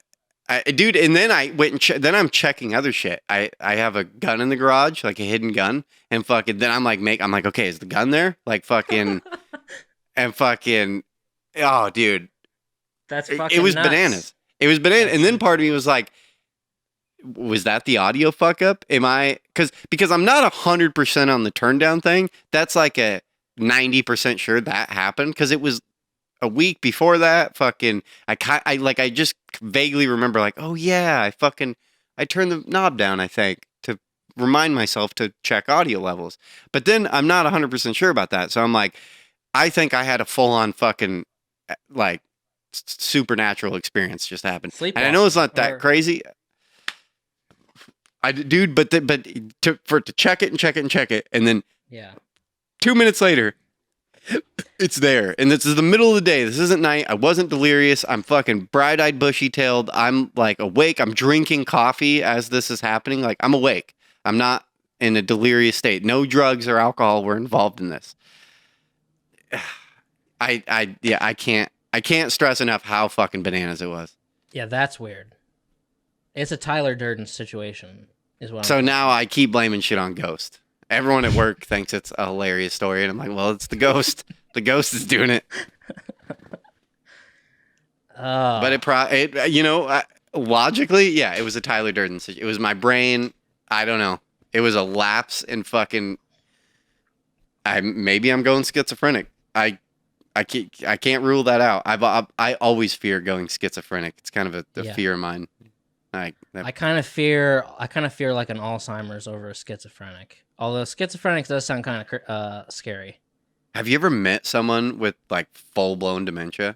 dude. And then I went and then I'm checking other shit. I have a gun in the garage, like a hidden gun, and fucking, then I'm like, okay, is the gun there? Like fucking, and fucking, oh, dude. That's fucking it was nuts. bananas. It was bananas. And then part of me was like, was that the audio fuck up? Am I, because I'm not 100% on the turn down thing. That's like a 90% sure that happened, because it was a week before that. Fucking, I just vaguely remember like, oh yeah, I turned the knob down, I think, to remind myself to check audio levels. But then I'm not 100% sure about that. So I'm like, I think I had a full on fucking like supernatural experience just happen. And I know it's not that crazy. Dude, but to check it and check it and check it, and then 2 minutes later, it's there. And this is the middle of the day. This isn't night. I wasn't delirious. I'm fucking bright-eyed, bushy-tailed. I'm like awake. I'm drinking coffee as this is happening. Like, I'm awake. I'm not in a delirious state. No drugs or alcohol were involved in this. I can't stress enough how fucking bananas it was. Yeah, that's weird. It's a Tyler Durden situation, is what. So now I keep blaming shit on Ghost. Everyone at work thinks it's a hilarious story, and I'm like, well, it's the Ghost. The Ghost is doing it. But logically, yeah, it was a Tyler Durden situation. It was my brain. I don't know. It was a lapse in fucking. Maybe I'm going schizophrenic. I can't rule that out. I always fear going schizophrenic. It's kind of a fear of mine. I kind of fear like an Alzheimer's over a schizophrenic. Although schizophrenic does sound kind of scary. Have you ever met someone with like full blown dementia?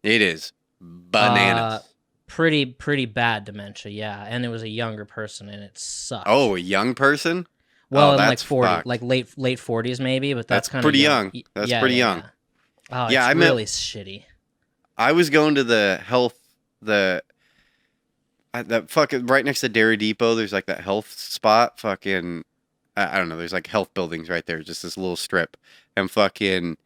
It is bananas. Pretty bad dementia, yeah. And it was a younger person, and it sucked. Oh, a young person? Well, in like 40, like late 40s maybe, but that's kind of pretty young. That's pretty young. Oh, yeah, it's really shitty. I was going to the health, that fucking right next to Dairy Depot. There's like that health spot. Fucking, I don't know. There's like health buildings right there. Just this little strip. And fucking,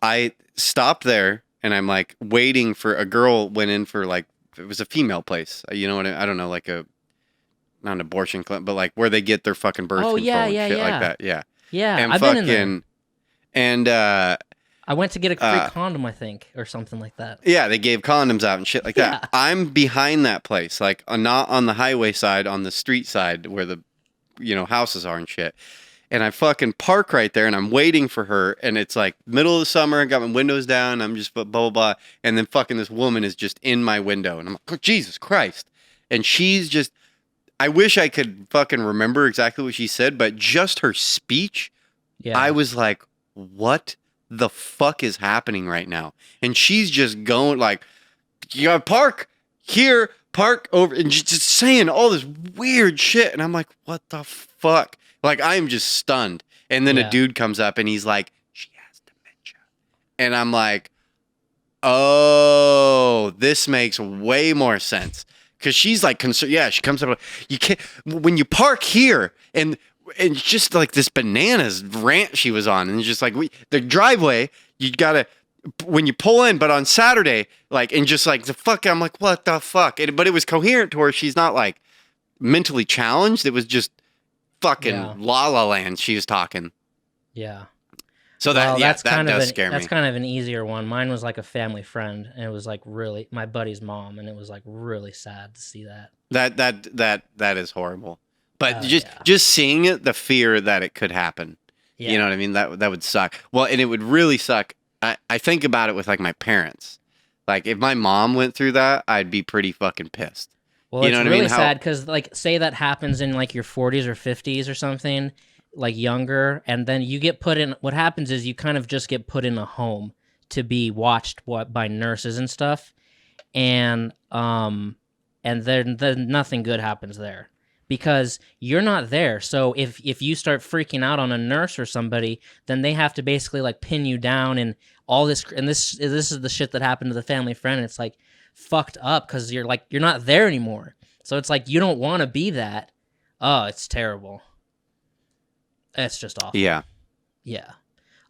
I stopped there, and I'm like waiting for a girl. Went in for like, it was a female place. You know what? I don't know, like not an abortion clinic, but like where they get their fucking birth control and shit like that. Yeah. Yeah. And I've been in there. And I went to get a free condom, I think, or something like that. Yeah, they gave condoms out and shit like that. I'm behind that place, like not on the highway side, on the street side where the houses are and shit. And I fucking park right there, and I'm waiting for her, and it's like middle of the summer. I got my windows down. I'm just blah blah blah, and then fucking this woman is just in my window, and I'm like, oh, Jesus Christ! And she's just, I wish I could fucking remember exactly what she said, but just her speech Yeah. I was like, what the fuck is happening right now? And she's just going like, you gotta park here, park over, and just saying all this weird shit. And I'm like, what the fuck? Like, I am just stunned. And then Yeah. a dude comes up and he's like, she has dementia. And I'm like, oh, this makes way more sense. Because she's like, yeah, she comes up, like, you can't, when you park here, and just like this bananas rant she was on, and just like, the driveway, you gotta, when you pull in, but on Saturday, like, and just like, the fuck, I'm like, what the fuck? But it was coherent to her. She's not like mentally challenged. It was just fucking la la land she was talking. Yeah. So that, that does scare me. That's kind of an easier one. Mine was like a family friend, and it was like really my buddy's mom, and it was like really sad to see that. That is horrible. But just seeing it, the fear that it could happen. Yeah. You know what I mean? That would suck. Well, and it would really suck. I think about it with like my parents. Like if my mom went through that, I'd be pretty fucking pissed. Well, you it's know what really I mean? sad because like say that happens in like your 40s or 50s or something, like younger, and then you get put in. What happens is you kind of just get put in a home to be watched by nurses and stuff, and then nothing good happens there because you're not there. So if you start freaking out on a nurse or somebody, then they have to basically like pin you down and all this. And this is the shit that happened to the family friend. It's like fucked up because you're not there anymore. So it's like you don't want to be that. Oh, it's terrible. It's just awful. Yeah. Yeah.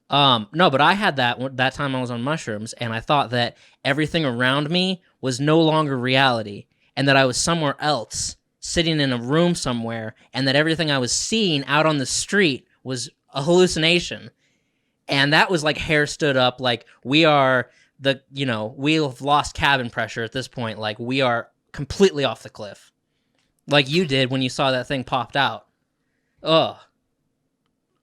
No, but I had that time I was on mushrooms, and I thought that everything around me was no longer reality, and that I was somewhere else, sitting in a room somewhere, and that everything I was seeing out on the street was a hallucination. And that was like hair stood up, like we have lost cabin pressure at this point, like we are completely off the cliff. Like you did when you saw that thing popped out. Ugh.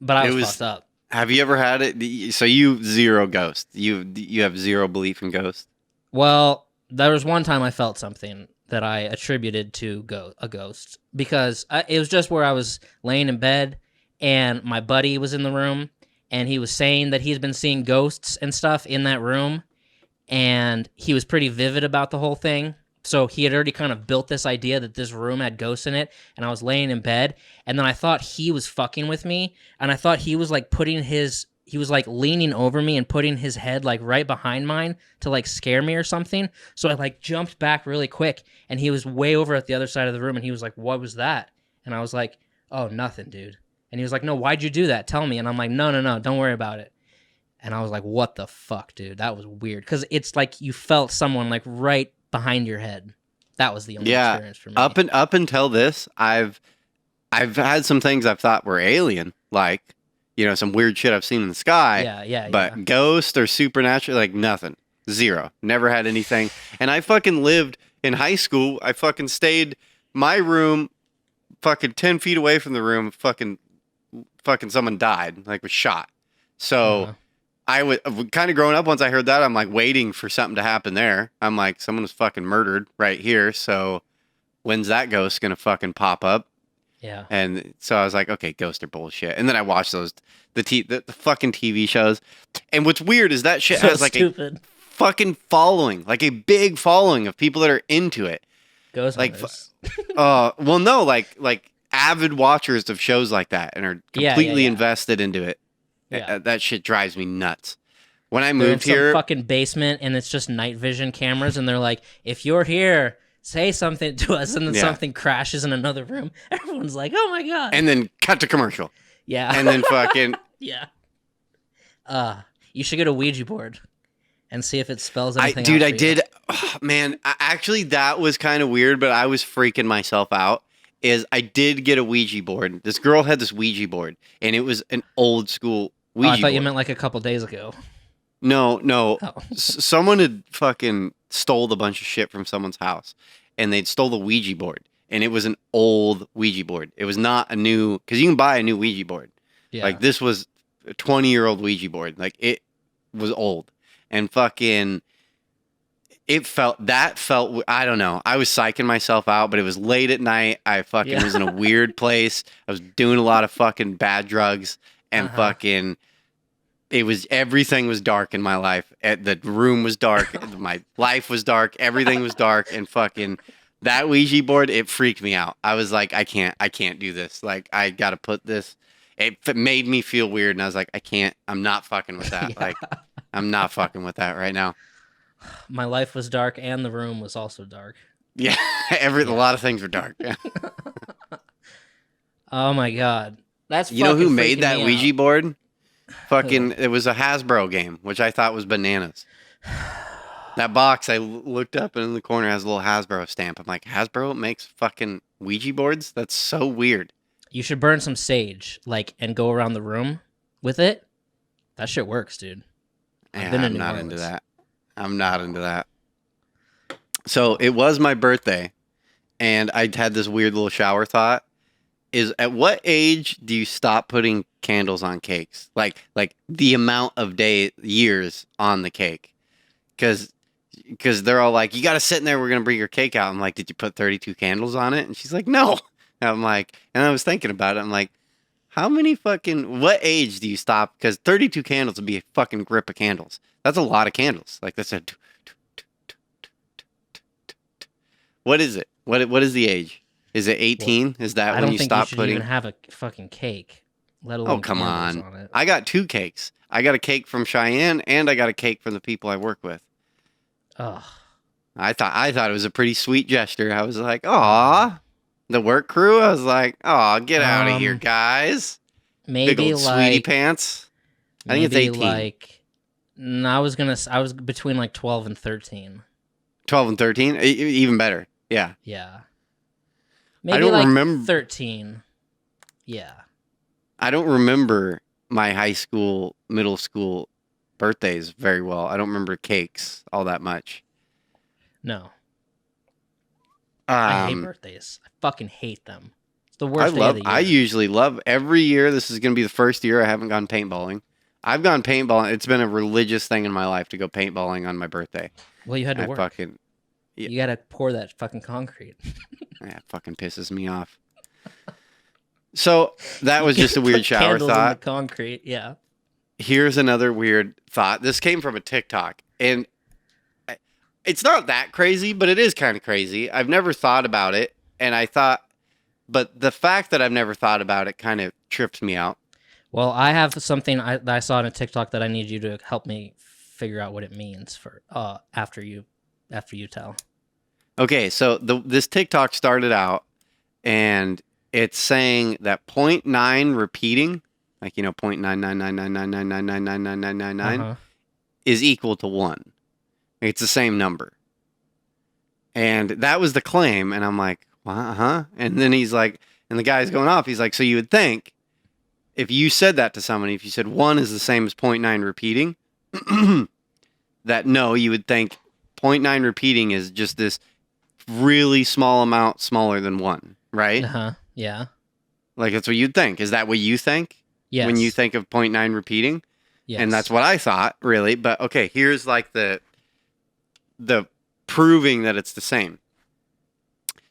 But I was fucked up. Have you ever had it? So you zero ghost. You have zero belief in ghosts? Well, there was one time I felt something that I attributed to a ghost because it was just where I was laying in bed and my buddy was in the room and he was saying that he's been seeing ghosts and stuff in that room, and he was pretty vivid about the whole thing. So he had already kind of built this idea that this room had ghosts in it, and I was laying in bed, and then I thought he was fucking with me, and I thought he was like he was like leaning over me and putting his head like right behind mine to like scare me or something. So I like jumped back really quick, and he was way over at the other side of the room, and he was like, "What was that?" And I was like, "Oh, nothing, dude." And he was like, "No, why'd you do that? Tell me." And I'm like, No, don't worry about it." And I was like, what the fuck, dude? That was weird. Because it's like you felt someone like right behind your head. That was the only experience for me. Up until this, I've had some things I've thought were alien, like, some weird shit I've seen in the sky. Yeah. But ghost or supernatural, like nothing. Zero. Never had anything. And I fucking lived in high school. I fucking stayed my room fucking 10 feet away from the room. Fucking someone died, like was shot. So I was kind of growing up. Once I heard that, I'm like waiting for something to happen there. I'm like, someone was fucking murdered right here. So when's that ghost gonna fucking pop up? Yeah. And so I was like, okay, ghosts are bullshit. And then I watched the fucking TV shows. And what's weird is that shit has like a fucking following, like a big following of people that are into it. Ghost like, well, no, like avid watchers of shows like that and are completely invested into it. Yeah. That shit drives me nuts. When I moved here, some fucking basement, and it's just night vision cameras, and they're like, "If you're here, say something to us," and then something crashes in another room. Everyone's like, "Oh my god!" And then cut to commercial. Yeah. And then fucking yeah. You should get a Ouija board and see if it spells anything. I did. Oh, man, actually, that was kind of weird, but I was freaking myself out. I did get a Ouija board. This girl had this Ouija board, and it was an old school Ouija board. I thought you meant like a couple days ago. No. Oh. Someone had fucking stole a bunch of shit from someone's house, and they'd stole the Ouija board, and it was an old Ouija board. It was not a new, because you can buy a new Ouija board. Yeah. Like, this was a 20-year-old Ouija board. Like, it was old, and fucking... It felt, I don't know. I was psyching myself out, but it was late at night. I fucking was in a weird place. I was doing a lot of fucking bad drugs. and fucking everything was dark in my life. The room was dark, my life was dark, everything was dark, and fucking that Ouija board, it freaked me out. I was like, I can't do this. Like, I gotta put this. It made me feel weird, and I was like, I'm not fucking with that. Like, I'm not fucking with that right now. My life was dark, and the room was also dark. Yeah, a lot of things were dark. Yeah. Oh my god, that's You know who fucking made freaking that me Ouija out. board? Fucking, it was a Hasbro game, which I thought was bananas. That box, I looked up and in the corner has a little Hasbro stamp. I'm like, Hasbro makes fucking Ouija boards? That's so weird. You should burn some sage, like, and go around the room with it. That shit works, dude. Yeah, been to I'm New not Orleans. into that. I'm not into that. So it was my birthday, and I had this weird little shower thought. Is at what age do you stop putting candles on cakes? Like the amount of years on the cake? Because they're all like, you got to sit in there. We're going to bring your cake out. I'm like, did you put 32 candles on it? And she's like, no. And I'm like, and I was thinking about it. I'm like, what age do you stop? Because 32 candles would be a fucking grip of candles. That's a lot of candles. Like, that's what is it? What is the age? Is it 18? Is that when you stop should putting? even have a fucking cake, let alone Come candles on. on it. I got 2 cakes. I got a cake from Cheyenne, and I got a cake from the people I work with. Ugh. I thought it was a pretty sweet gesture. I was like, aw. The work crew, I was like, aw, get out of here, guys. Maybe Big old sweetie pants. I think it's 18. No, I was between like 12 and 13. 12 and 13? Even better. Yeah. Yeah. Maybe I don't like remember. 13. Yeah. I don't remember my high school, middle school birthdays very well. I don't remember cakes all that much. No. I hate birthdays. I fucking hate them. It's the worst day of the year. I usually love every year. This is going to be the first year I haven't gone paintballing. I've gone paintballing. It's been a religious thing in my life to go paintballing on my birthday. Well, you had to work. Yeah. You got to pour that fucking concrete. Yeah, it fucking pisses me off. So that was just a weird shower Candles in the thought. concrete, yeah. Here's another weird thought. This came from a TikTok, and it's not that crazy, but it is kind of crazy. I've never thought about it, and but the fact that I've never thought about it kind of trips me out. Well, I have something that I saw on a TikTok that I need you to help me figure out what it means for after you tell. Okay, so this TikTok started out, and it's saying that 0.9 repeating, like, 0.99999999999 is equal to 1. It's the same number. And that was the claim, and I'm like, huh? And then he's like, and the guy's going off, he's like, so you would think, if you said that to somebody, if you said 1 is the same as 0.9 repeating, that no, you would think 0.9 repeating is just this really small amount smaller than 1, right? Yeah. Like, that's what you'd think. Is that what you think? Yes. When you think of 0.9 repeating? Yes. And that's what I thought, really. But okay, here's like the proving that it's the same.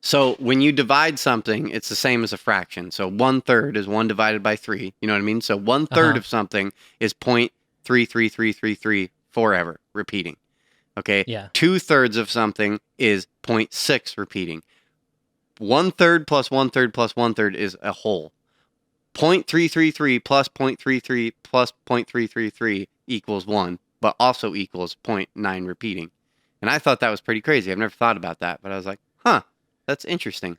So when you divide something, it's the same as a fraction. So 1/3 is 1 divided by 3. You know what I mean? So 1/3 of something is 0.33333 forever repeating. Okay. Yeah. 2/3 of something is 0.6 repeating. 1/3 plus 1/3 plus 1/3 is a whole. 0.333 plus 0.33 plus 0.333 equals 1, but also equals 0.9 repeating. And I thought that was pretty crazy. I've never thought about that, but I was like, that's interesting.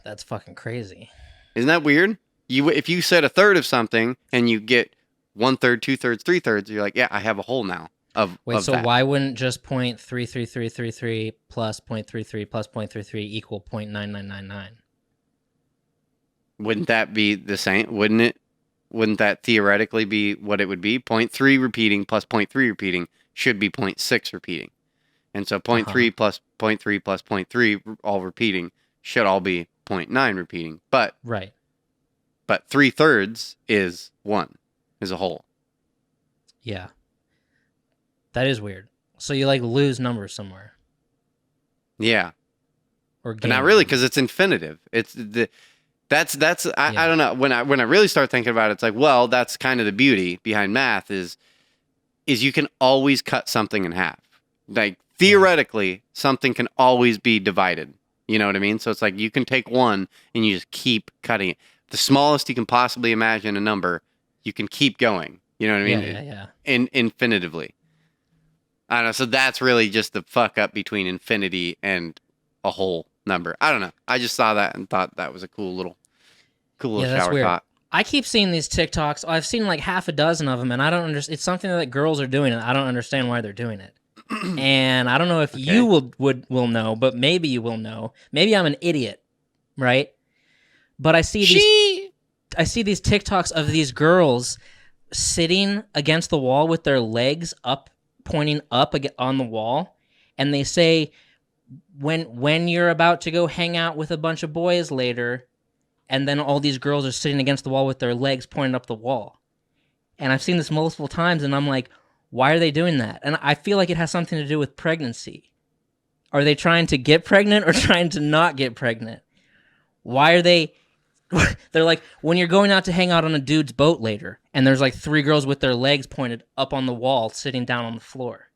That's fucking crazy. Isn't that weird? If you said 1/3 of something and you get 1/3, 2/3, 3/3, you're like, yeah, I have a whole now. So why wouldn't just 0.33333 plus 0.33 plus 0.33 equal 0.9999? Wouldn't that be the same? Wouldn't it? Wouldn't that theoretically be what it would be? 0.3 repeating plus 0.3 repeating should be 0.6 repeating. And so 0.3 plus 0.3 plus 0.3 all repeating should all be 0.9 repeating. But 3/3 is 1, is a whole. Yeah. That is weird. So you like lose numbers somewhere. Yeah. Or But not really, because it's infinitive. I don't know. When I really start thinking about it, it's like, well, that's kind of the beauty behind math is you can always cut something in half. Like theoretically, something can always be divided. You know what I mean? So it's like you can take one and you just keep cutting it. The smallest you can possibly imagine a number, you can keep going. You know what I mean? Yeah. Infinitively. I don't know. So that's really just the fuck up between infinity and a whole number. I don't know. I just saw that and thought that was a cool little That's shower weird. thought. I keep seeing these TikToks. I've seen like half a dozen of them, and I don't understand. It's something that girls are doing, and I don't understand why they're doing it. And I don't know if you will know, but maybe you will know. Maybe I'm an idiot, right? But I see these TikToks of these girls sitting against the wall with their legs up, pointing up on the wall, and they say, when you're about to go hang out with a bunch of boys later, and then all these girls are sitting against the wall with their legs pointing up the wall. And I've seen this multiple times, and I'm like, why are they doing that? And I feel like it has something to do with pregnancy. Are they trying to get pregnant or trying to not get pregnant? Why are they... They're like, when you're going out to hang out on a dude's boat later, and there's like 3 girls with their legs pointed up on the wall, sitting down on the floor.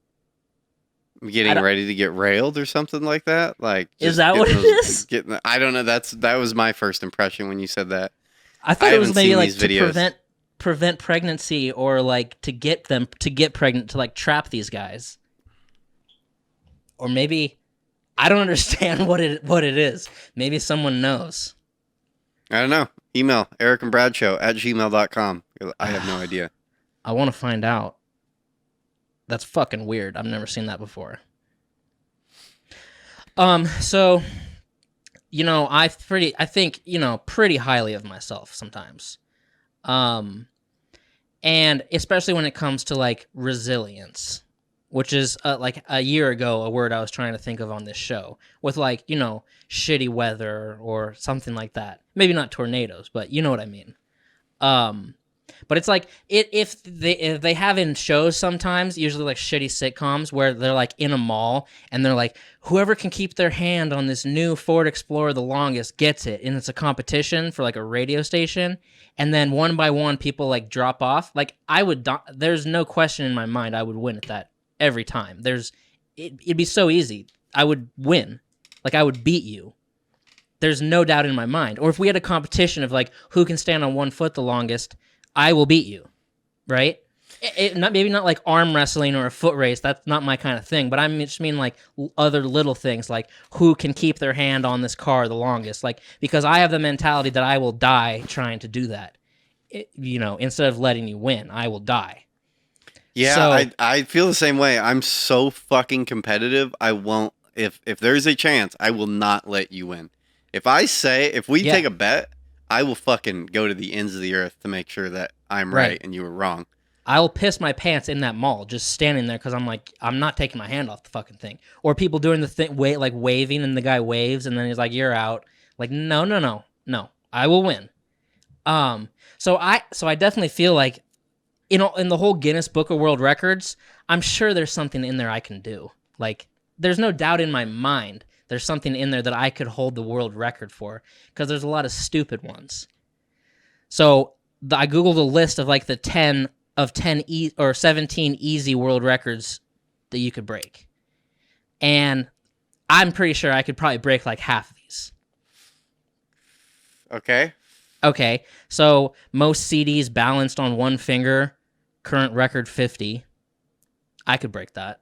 Getting ready to get railed or something like that? Like, is that what it is? I don't know. That was my first impression when you said that. I thought it was maybe like to prevent pregnancy, or like to get pregnant, to like trap these guys. Or maybe I don't understand what it is. Maybe someone knows. I don't know. Email erickandbradshow@gmail.com. I have no idea. I want to find out. That's fucking weird. I've never seen that before. So, I think, pretty highly of myself sometimes. And especially when it comes to like resilience, which is like a year ago, a word I was trying to think of on this show with like, shitty weather or something like that. Maybe not tornadoes, but you know what I mean. But it's like if they have in shows sometimes, usually like shitty sitcoms, where they're like in a mall and they're like, whoever can keep their hand on this new Ford Explorer the longest gets it, and it's a competition for like a radio station, and then one by one people like drop off. Like there's no question in my mind I would win at that every time. It'd be so easy. I would win. Like I would beat you. There's no doubt in my mind. Or if we had a competition of like who can stand on one foot the longest, I will beat you, right? Maybe not like arm wrestling or a foot race. That's not my kind of thing. But I just mean like other little things, like who can keep their hand on this car the longest. Like, because I have the mentality that I will die trying to do that. Instead of letting you win, I will die. Yeah, so, I feel the same way. I'm so fucking competitive. I won't. If there's a chance, I will not let you win. If we take a bet, I will fucking go to the ends of the earth to make sure that I'm right and you were wrong. I'll piss my pants in that mall just standing there because I'm like, I'm not taking my hand off the fucking thing. Or people doing the thing, like waving, and the guy waves and then he's like, you're out. Like, no, I will win. So I definitely feel like, in the whole Guinness Book of World Records, I'm sure there's something in there I can do. Like, there's no doubt in my mind there's something in there that I could hold the world record for, because there's a lot of stupid ones. So I Googled a list of like the 17 easy world records that you could break. And I'm pretty sure I could probably break like half of these. Okay, so most CDs balanced on one finger, current record 50. I could break that.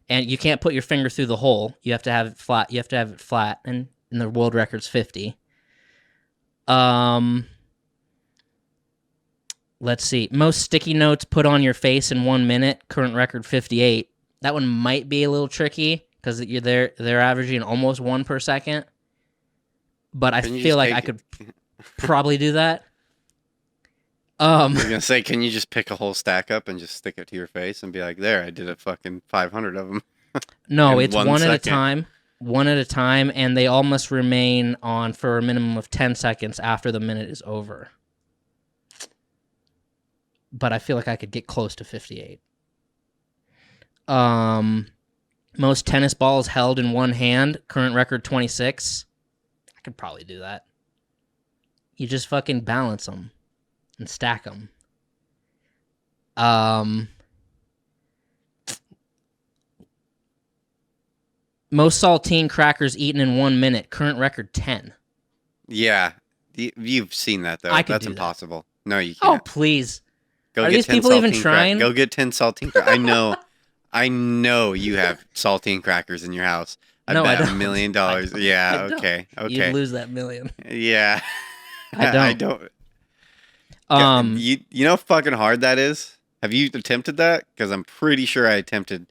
And you can't put your finger through the hole. You have to have it flat. And the world record's 50. Let's see. Most sticky notes put on your face in 1 minute, current record 58. That one might be a little tricky because they're averaging almost 1 per second. But I feel like I could probably do that. I was gonna say, can you just pick a whole stack up and just stick it to your face and be like, there, I did a fucking 500 of them. No, it's one at a time. One at a time, and they all must remain on for a minimum of 10 seconds after the minute is over. But I feel like I could get close to 58. Most tennis balls held in one hand, current record 26. I could probably do that. You just fucking balance them and stack them. Most saltine crackers eaten in 1 minute. Current record 10. Yeah. You've seen that, though. I could That's do that. impossible. No, you Oh, can't. please. Go Are get these 10 people even saltine trying? Go get 10 saltine crackers. I know you have saltine crackers in your house. No, I bet don't. $1 million. I don't. Yeah, I don't. okay. You'd lose that million. Yeah. I don't. I don't. You know how fucking hard that is? Have you attempted that? Because I'm pretty sure I attempted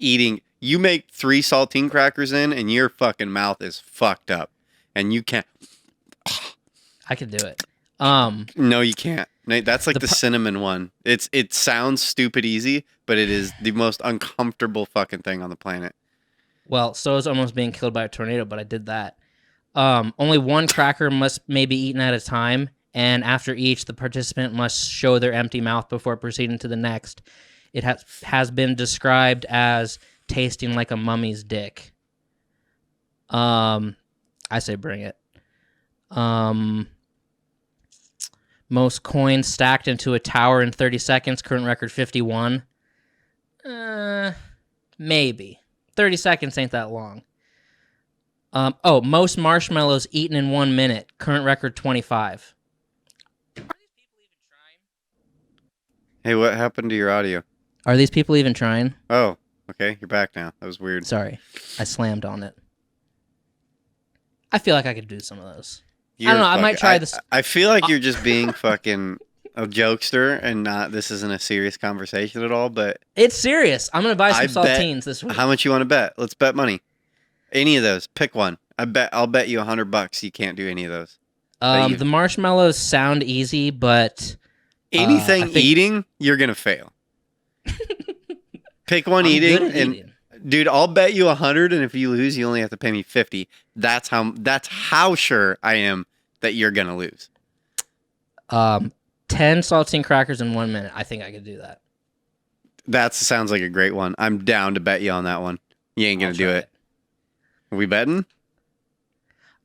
eating. You make 3 saltine crackers in, and your fucking mouth is fucked up, and you can't. I could do it. No, you can't. Nate, that's like the cinnamon one. It sounds stupid easy, but it is the most uncomfortable fucking thing on the planet. Well, so is almost being killed by a tornado, but I did that. Only 1 cracker may be eaten at a time, and after each, the participant must show their empty mouth before proceeding to the next. It has been described as tasting like a mummy's dick. I say bring it. Most coins stacked into a tower in 30 seconds. Current record 51. Maybe. 30 seconds ain't that long. Most marshmallows eaten in 1 minute. Current record 25. Are these people even trying? Hey, what happened to your audio? Are these people even trying? Oh, okay. You're back now. That was weird. Sorry. I slammed on it. I feel like I could do some of those. I don't know. I might try this. I feel like you're just being fucking a jokester and not. This isn't a serious conversation at all. But It's serious. I'm gonna buy some I bet- saltines this week. how much you want to bet? Let's bet money. Any of those. Pick one. I'll bet you $100 you can't do any of those. The marshmallows sound easy, but Anything I think- eating, you're gonna fail. Pick one I'm eating, good at and eating. dude, I'll bet you 100, and if you lose, you only have to pay me 50. That's how sure I am that you're gonna lose. 10 saltine crackers in 1 minute. I think I could do that. That sounds like a great one. I'm down to bet you on that one. You ain't gonna I'll do try it. Are we betting?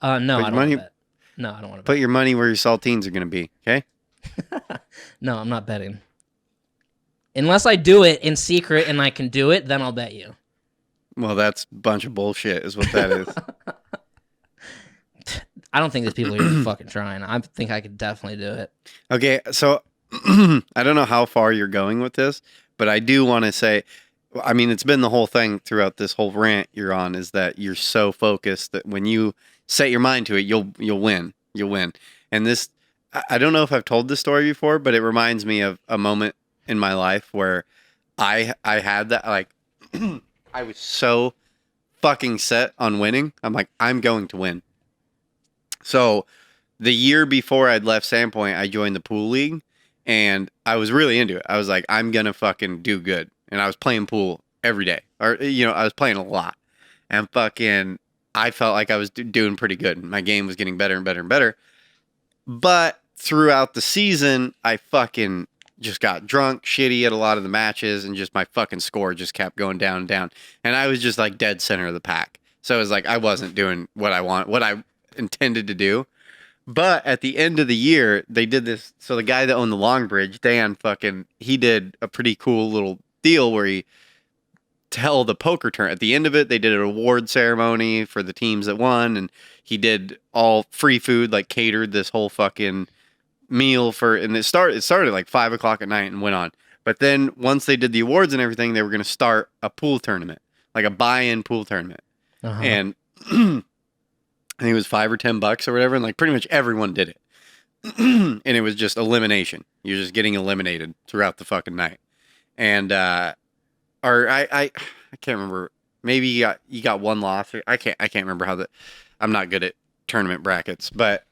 No, I Put don't your want money- to bet. No, I don't want to Put bet. your money where your saltines are gonna be. Okay. No, I'm not betting. Unless I do it in secret and I can do it, then I'll bet you. Well, that's a bunch of bullshit, is what that is. I don't think these people are even fucking trying. I think I could definitely do it. Okay, so I don't know how far you're going with this, but I do want to say, I mean, it's been the whole thing throughout this whole rant you're on, is that you're so focused that when you set your mind to it, you'll win. You'll win. And this, I don't know if I've told this story before, but it reminds me of a moment in my life where I had that, like, I was so fucking set on winning. I'm like, I'm going to win. So the year before I'd left Sandpoint, I joined the pool league, and I was really into it. I was like, I'm going to fucking do good. And I was playing pool every day, or, I was playing a lot, and fucking, I felt like I was doing pretty good. My game was getting better and better and better. But throughout the season, I fucking just got drunk, shitty at a lot of the matches, and just my fucking score just kept going down and down. And I was just like dead center of the pack. So it was like I wasn't doing what I intended to do. But at the end of the year, they did this. So the guy that owned the Long Bridge, Dan, he did a pretty cool little deal where he held the poker tournament. At the end of it, they did an award ceremony for the teams that won, and he did all free food, like catered this whole fucking meal and it started at like 5:00 at night and went on. But then once they did the awards and everything, they were going to start a pool tournament, like a buy-in pool tournament. Uh-huh. And I think it was $5 or $10 or whatever, and like pretty much everyone did it. And it was just elimination. You're just getting eliminated throughout the fucking night. And I can't remember. Maybe you got one loss. I can't remember I'm not good at tournament brackets, but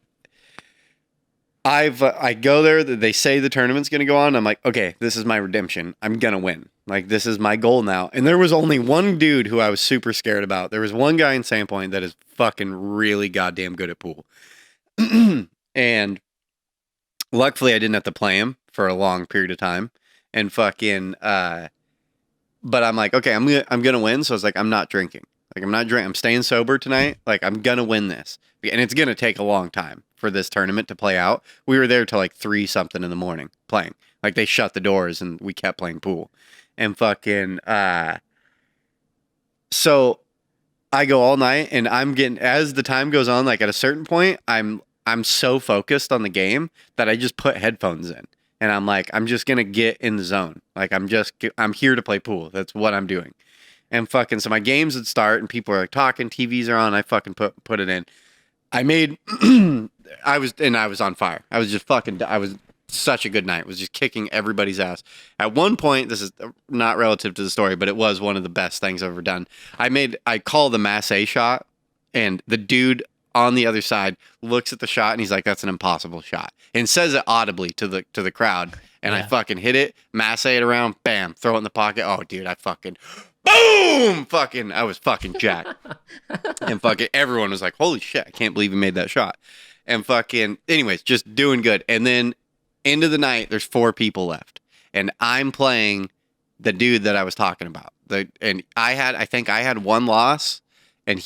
I go there. They say the tournament's going to go on. I'm like, okay, this is my redemption. I'm going to win. Like, this is my goal now. And there was only one dude who I was super scared about. There was one guy in Sandpoint that is fucking really goddamn good at pool. And luckily I didn't have to play him for a long period of time. And fucking, but I'm like, okay, I'm going to win. So I was like, I'm not drinking. Like, I'm not drinking. I'm staying sober tonight. Like, I'm going to win this. And it's going to take a long time for this tournament to play out. We were there till like 3 something in the morning playing. Like they shut the doors and we kept playing pool. And fucking so I go all night and I'm getting, as the time goes on, like at a certain point, I'm so focused on the game that I just put headphones in. And I'm like, I'm just going to get in the zone. Like I'm here to play pool. That's what I'm doing. And fucking, so my games would start and people are like talking, TVs are on. I fucking put it in. I made, I was on fire. I was just fucking, I was such a good night. Was just kicking everybody's ass. At one point, this is not relative to the story, but it was one of the best things I've ever done. I call the masse shot, and the dude on the other side looks at the shot and he's like, "That's an impossible shot," and says it audibly to the crowd. And I fucking hit it, masse it around, bam, throw it in the pocket. Oh, dude, I fucking boom, fucking, I was fucking jacked, and fucking everyone was like, "Holy shit, I can't believe he made that shot." And fucking, anyways, just doing good. And then end of the night, there's 4 people left, and I'm playing the dude that I was talking about. I think I had 1 loss, and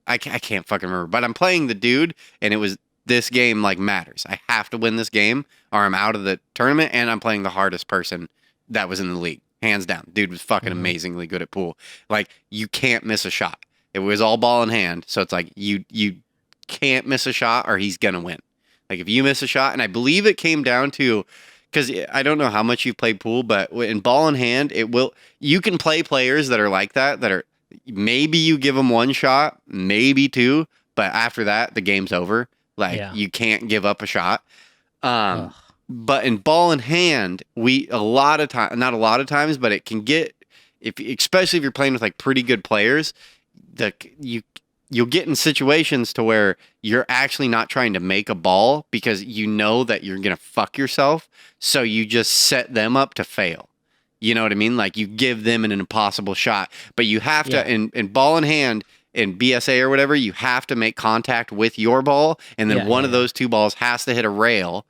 I can't fucking remember, but I'm playing the dude, and it was, this game like matters. I have to win this game or I'm out of the tournament, and I'm playing the hardest person that was in the league, hands down. Dude was fucking amazingly good at pool. Like, you can't miss a shot. It was all ball in hand, so it's like you can't miss a shot or he's gonna win. Like, if you miss a shot, and I believe it came down to, because I don't know how much you've played pool, but in ball in hand, you can play players that are like that are, maybe you give them 1 shot, maybe 2, but after that, the game's over. Like, you can't give up a shot. But in ball in hand, not a lot of times, but it can get, especially if you're playing with like pretty good players, you'll get in situations to where you're actually not trying to make a ball because you know that you're going to fuck yourself. So you just set them up to fail. You know what I mean? Like, you give them an impossible shot, but you have to, in ball in hand, in BSA or whatever, you have to make contact with your ball. And then one of those 2 balls has to hit a rail.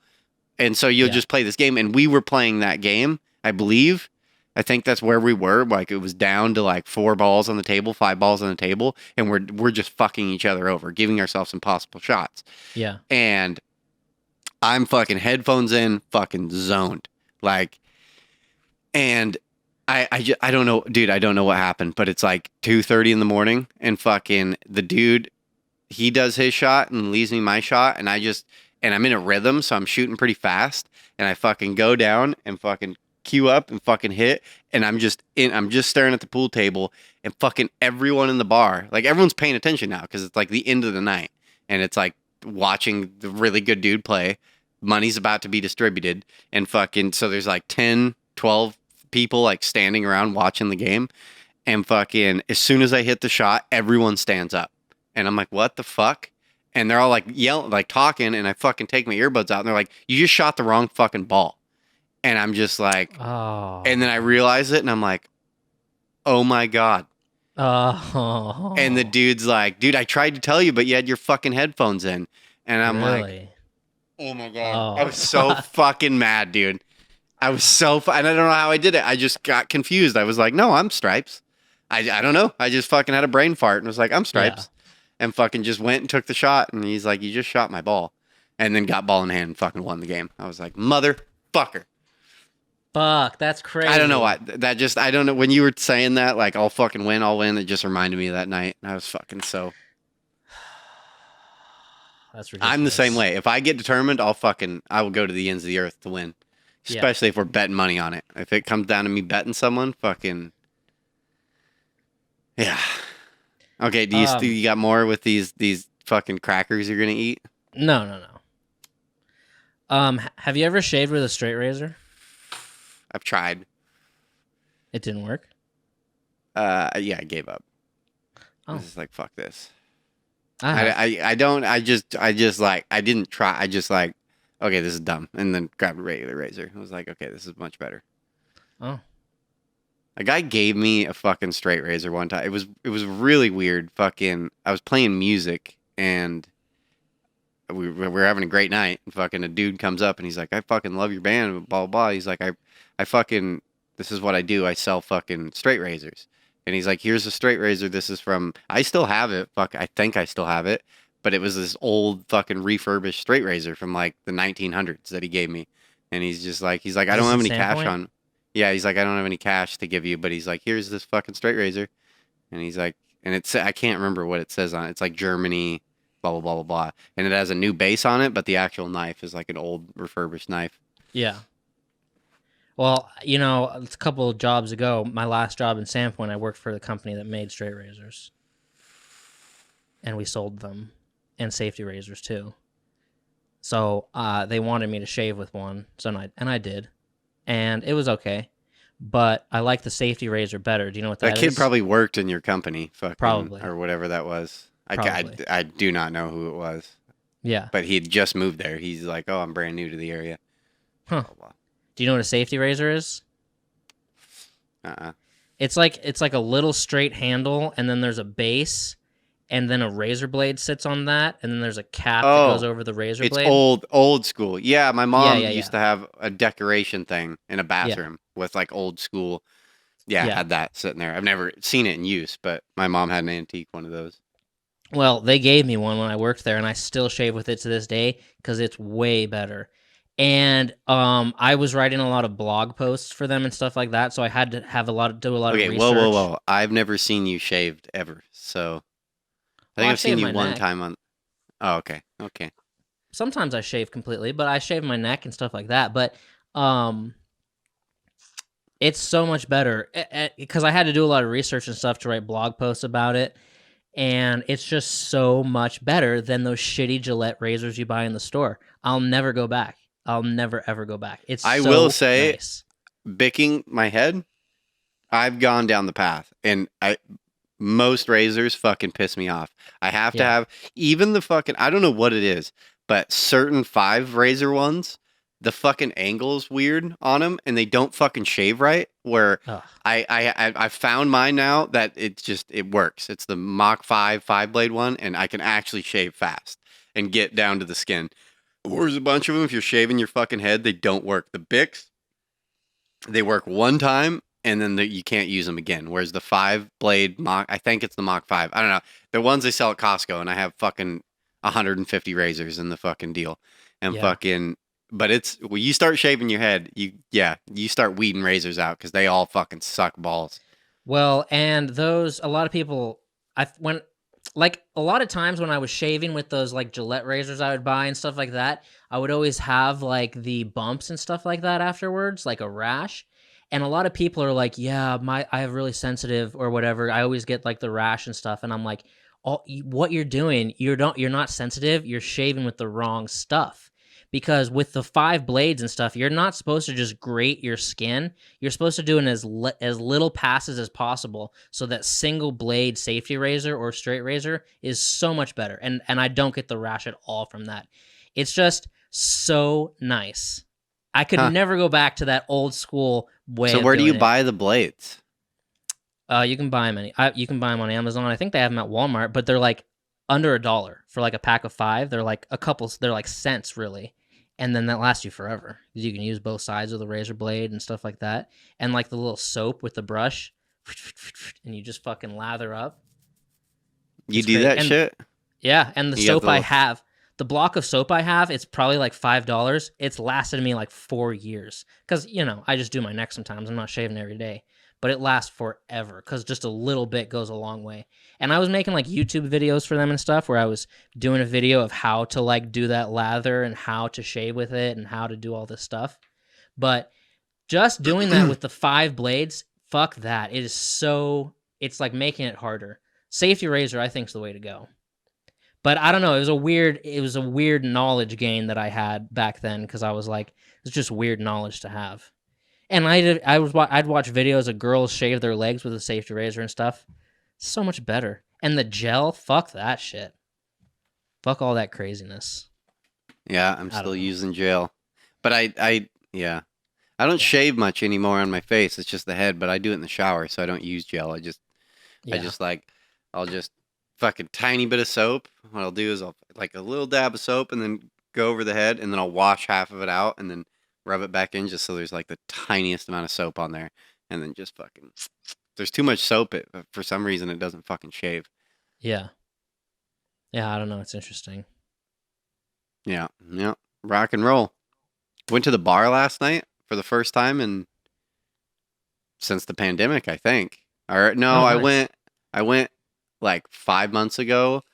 And so you'll just play this game. And we were playing that game, I believe. I think that's where we were. Like, it was down to like 4 balls on the table, 5 balls on the table, and we're just fucking each other over, giving ourselves impossible shots. Yeah. And I'm fucking headphones in, fucking zoned. Like, and I don't know, dude, I don't know what happened, but it's like 2:30 in the morning, and fucking the dude, he does his shot and leaves me my shot, and I'm in a rhythm, so I'm shooting pretty fast, and I fucking go down and fucking queue up and fucking hit, and I'm just staring at the pool table, and fucking everyone in the bar, like, everyone's paying attention now because it's like the end of the night, and it's like watching the really good dude play. Money's about to be distributed, and fucking, so there's like 10, 12 people like standing around watching the game, and fucking as soon as I hit the shot, everyone stands up, and I'm like, what the fuck? And they're all like yelling, like talking, and I fucking take my earbuds out, and they're like, you just shot the wrong fucking ball. And I'm just like, oh. And then I realize it, and I'm like, oh my God. Oh. And the dude's like, dude, I tried to tell you, but you had your fucking headphones in. And I'm like, oh my God. I was so fucking mad, dude. I was so, and I don't know how I did it. I just got confused. I was like, no, I'm Stripes. I don't know. I just fucking had a brain fart and was like, I'm Stripes. Yeah. And fucking just went and took the shot. And he's like, you just shot my ball. And then got ball in hand and fucking won the game. I was like, motherfucker. Fuck, that's crazy. I don't know why. I don't know. When you were saying that, like, I'll fucking win, I'll win, it just reminded me of that night. And I was fucking so. That's ridiculous. I'm the same way. If I get determined, I will go to the ends of the earth to win. Especially if we're betting money on it. If it comes down to me betting someone, fucking. Yeah. Okay, do you got more with these fucking crackers you're going to eat? No. Have you ever shaved with a straight razor? I've tried. It didn't work? Yeah, I gave up. I was just like, fuck this. I didn't try. I just like, okay, this is dumb. And then grabbed a regular razor. I was like, okay, this is much better. Oh. A guy gave me a fucking straight razor one time. It was really weird. Fucking, I was playing music and we were having a great night. And fucking a dude comes up and he's like, I fucking love your band, blah, blah, blah. He's like, I fucking, this is what I do. I sell fucking straight razors. And he's like, here's a straight razor. This is from, I still have it. Fuck, I think I still have it. but it was this old fucking refurbished straight razor from like the 1900s that he gave me. And he's like, I Is don't this have in any cash Sandpoint? on. Yeah, he's like, I don't have any cash to give you, but he's like, here's this fucking straight razor. And he's like, and it's, I can't remember what it says on it. It's like Germany, blah, blah, blah, blah, blah. And it has a new base on it, but the actual knife is like an old refurbished knife. Yeah. Well, you know, a couple of jobs ago, my last job in Sandpoint, I worked for the company that made straight razors, and we sold them, and safety razors too. So they wanted me to shave with one, and I did, and it was okay. But I like the safety razor better. Do you know what That that kid is? probably worked in your company, fucking, Probably. or whatever that was. Probably. I do not know who it was, Yeah. but he had just moved there. He's like, oh, I'm brand new to the area. Huh. Blah, blah, Do you know what a safety razor is? blah. It's like a little straight handle, and then there's a base, and then a razor blade sits on that, and then there's a cap that goes Oh, over the razor it's blade. old school. Yeah, my mom yeah. used to have a decoration thing in a bathroom with like old school. Yeah, Yeah. had that sitting there. I've never seen it in use, but my mom had an antique one of those. Well, they gave me one when I worked there, and I still shave with it to this day because it's way better. And I was writing a lot of blog posts for them and stuff like that, so I had to have do a lot Okay, of research. whoa. I've never seen you shaved ever. So I think Well, I've seen you my one neck. time on. Oh, okay. Sometimes I shave completely, but I shave my neck and stuff like that. But um, it's so much better because I had to do a lot of research and stuff to write blog posts about it. And it's just so much better than those shitty Gillette razors you buy in the store. I'll never go back. I'll never ever go back. It's I so will say, nice. Bicking my head, I've gone down the path, and most razors fucking piss me off. I have to Yeah. have even the fucking, I don't know what it is, but certain 5 razor ones, the fucking angle's weird on them, and they don't fucking shave right. Where Ugh. I found mine now that it works. It's the Mach 5 blade one, and I can actually shave fast and get down to the skin. Whereas a bunch of them, if you're shaving your fucking head, they don't work. The Bics, they work one time, and then you can't use them again. Whereas the 5 blade Mach, I think it's the Mach 5. I don't know. The ones they sell at Costco, and I have fucking 150 razors in the fucking deal. And Yeah. fucking, but it's, when you start shaving your head, you start weeding razors out because they all fucking suck balls. Well, and those a lot of people like a lot of times when I was shaving with those like Gillette razors I would buy and stuff like that, I would always have like the bumps and stuff like that afterwards, like a rash. And a lot of people are like, "Yeah, I have really sensitive or whatever. I always get like the rash and stuff." And I'm like, what you're doing, you're not sensitive. You're shaving with the wrong stuff." Because with the 5 blades and stuff, you're not supposed to just grate your skin. You're supposed to do it as little passes as possible, so that single blade safety razor or straight razor is so much better. And I don't get the rash at all from that. It's just so nice. I could Huh. never go back to that old school way. So of where do you doing it. buy the blades? You can buy them you can buy them on Amazon. I think they have them at Walmart, but they're like under $1 for like a pack of 5. They're like they're like cents really. And then that lasts you forever. You can use both sides of the razor blade and stuff like that. And like the little soap with the brush, and you just fucking lather up. You It's do great. that And shit? yeah, and the You got soap the I little- have, the block of soap I have, it's probably like $5. It's lasted me like 4 years. Because, you know, I just do my neck sometimes. I'm not shaving every day. But it lasts forever because just a little bit goes a long way. And I was making like YouTube videos for them and stuff where I was doing a video of how to like do that lather and how to shave with it and how to do all this stuff. But just doing that with the 5 blades, fuck that. It's like making it harder. Safety razor, I think, is the way to go. But I don't know. It was a weird knowledge gain that I had back then because I was like, it's just weird knowledge to have. And I'd watch videos of girls shave their legs with a safety razor and stuff. So much better. And the gel, fuck that shit. Fuck all that craziness. Yeah, I'm I don't still know. using gel. But I don't shave much anymore on my face. It's just the head, but I do it in the shower, so I don't use gel. I just I'll just fucking tiny bit of soap. What I'll do is I'll like a little dab of soap and then go over the head, and then I'll wash half of it out and then rub it back in just so there's like the tiniest amount of soap on there, and then just fucking, there's too much soap, for some reason it doesn't fucking shave. Yeah. Yeah, I don't know. It's interesting. Yeah, yeah, rock and roll. Went to the bar last night for the first time and since the pandemic, I think. Or no, Oh, I nice. went. I went like 5 months ago,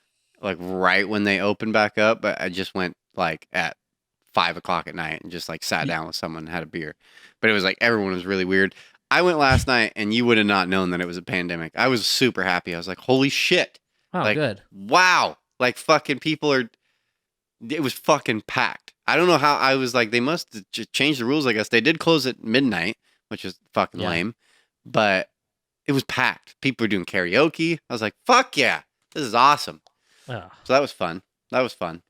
like right when they opened back up. But I just went like at 5 o'clock at night and just like sat Y- down with someone and had a beer. But it was like everyone was really weird. I went last night and you would have not known that it was a pandemic. I was super happy. I was like, holy shit. Oh, Like, good. wow. Like fucking people are it was fucking packed. I don't know how I was like they must have changed the rules, I guess. They did close at midnight, which is fucking Yeah. lame. But it was packed. People were doing karaoke. I was like, fuck yeah. This is awesome. Oh, So that was fun. That was fun.